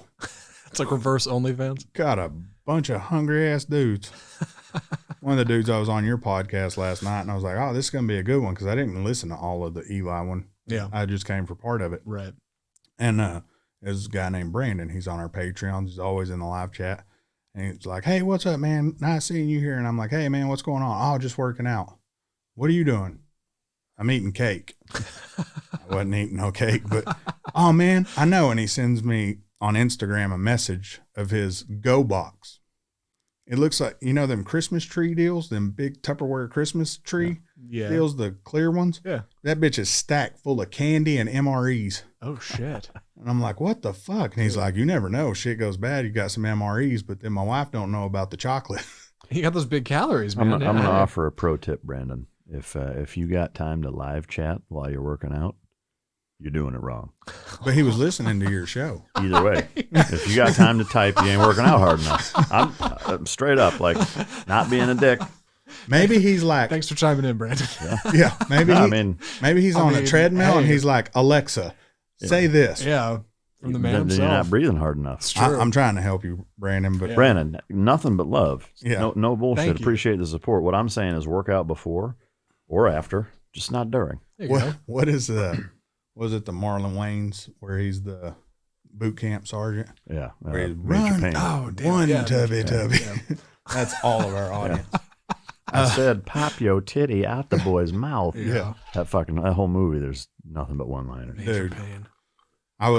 It's like reverse OnlyFans. Got a bunch of hungry ass dudes. One of the dudes I was on your podcast last night, and I was like, oh, this is going to be a good one, because I didn't listen to all of the Eli one. Yeah. I just came for part of it. Right. And there's a guy named Brandon. He's on our Patreon. He's always in the live chat. And he's like, hey, what's up, man? Nice seeing you here. And I'm like, hey, man, what's going on? Oh, just working out. What are you doing? I'm eating cake. I wasn't eating no cake, but, oh, man, I know. And he sends me on Instagram a message of his Go Box. It looks like, you know, them Christmas tree deals, them big Tupperware Christmas tree deals, the clear ones. Yeah. That bitch is stacked full of candy and MREs. Oh, shit. And I'm like, what the fuck? And he's like, you never know. Shit goes bad. You got some MREs, but then my wife don't know about the chocolate. You got those big calories, man. I'm going to offer a pro tip, Brandon. If you got time to live chat while you're working out, you're doing it wrong. But he was listening to your show. Either way, if you got time to type, you ain't working out hard enough. I'm straight up, like, not being a dick. Maybe he's like, Thanks for chiming in, Brandon. yeah, maybe maybe he's on a treadmill and hey. he's like, Alexa, say this. Yeah, from the man Then himself. you're not breathing hard enough. It's true. I'm trying to help you, Brandon, but Brandon, nothing but love. Yeah. No bullshit. Thank you. Appreciate the support. What I'm saying is work out before or after, just not during. There you go. what is was it the Marlon Wayans where he's the boot camp sergeant? Yeah. Where he's Major run, pain. Oh, damn. one Yeah, tubby tubby. yeah. That's all of our audience. I said, pop your titty out the boy's mouth. Yeah. That whole movie, there's nothing but one-liners. Major Dude. pain. I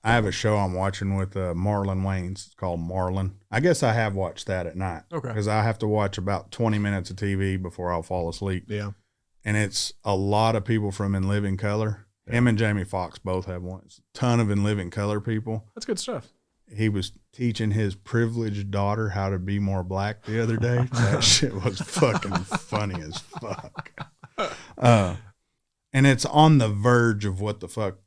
have a show I'm watching with Marlon Wayans. It's called Marlon. I guess I have watched that at night. Okay. Because I have to watch about 20 minutes of TV before I'll fall asleep. Yeah. And it's a lot of people from In Living Color. Him and Jamie Foxx both have one. It's a ton of In Living Color people. That's good stuff. He was teaching his privileged daughter how to be more black the other day. That shit was fucking funny as fuck. And it's on the verge of what the fuck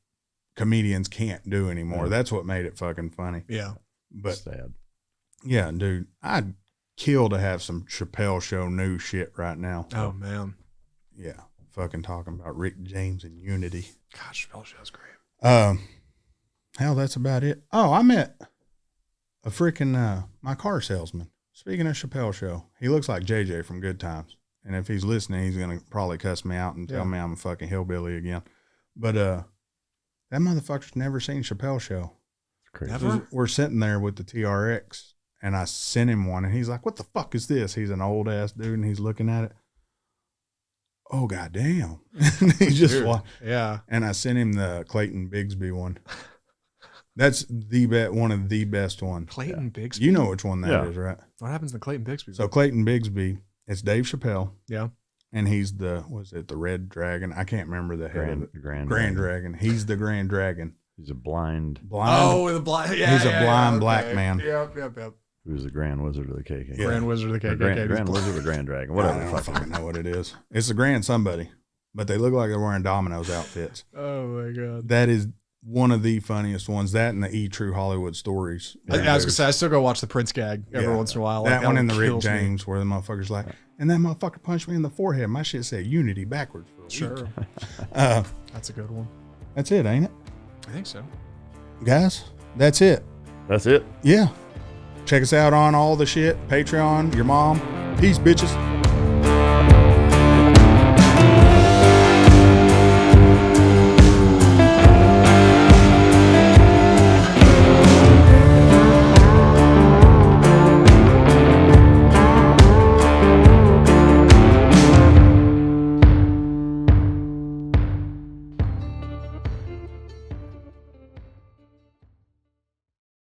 comedians can't do anymore. Yeah. That's what made it fucking funny. Yeah. But Sad. yeah, dude, I'd kill to have some Chappelle Show new shit right now. Oh, man. Yeah, fucking talking about Rick James and Unity. Gosh, Chappelle Show's great. Hell, that's about it. Oh, I met a freaking my car salesman. Speaking of Chappelle Show, he looks like JJ from Good Times. And if he's listening, he's gonna probably cuss me out and tell me I'm a fucking hillbilly again. But that motherfucker's never seen Chappelle Show. It's crazy. Never? We're sitting there with the TRX, and I sent him one, and he's like, "What the fuck is this?" He's an old ass dude, and he's looking at it. Oh goddamn! He just Yeah. and I sent him the Clayton Bigsby one. That's one of the best ones. Clayton Bigsby. You know which one that is, right? What happens to Clayton Bigsby? So Clayton Bigsby, it's Dave Chappelle. Yeah. And he's the Red Dragon? I can't remember the head of it. Grand Dragon. He's the Grand Dragon. He's a blind. Oh, the blind. Yeah, He's a blind black man. Yep. Who's the Grand Wizard of the KKK? Yeah. Grand Wizard of the Or KKK. Grand Wizard or Grand Dragon, I whatever. don't Fucking fucking know what it is. It's the Grand somebody, but they look like they're wearing Domino's outfits. Oh my god. That is one of the funniest ones. That and the E True Hollywood Stories. I was gonna say I still go watch the Prince gag every once in a while. That one and the Rick kills me. James, where the motherfucker's like, and that motherfucker punched me in the forehead. My shit said Unity backwards. For a week. Sure. Uh, That's a good one. that's it, ain't it, I think so. guys? That's it. That's it. Yeah. Check us out on all the shit. Patreon, your mom. Peace, bitches.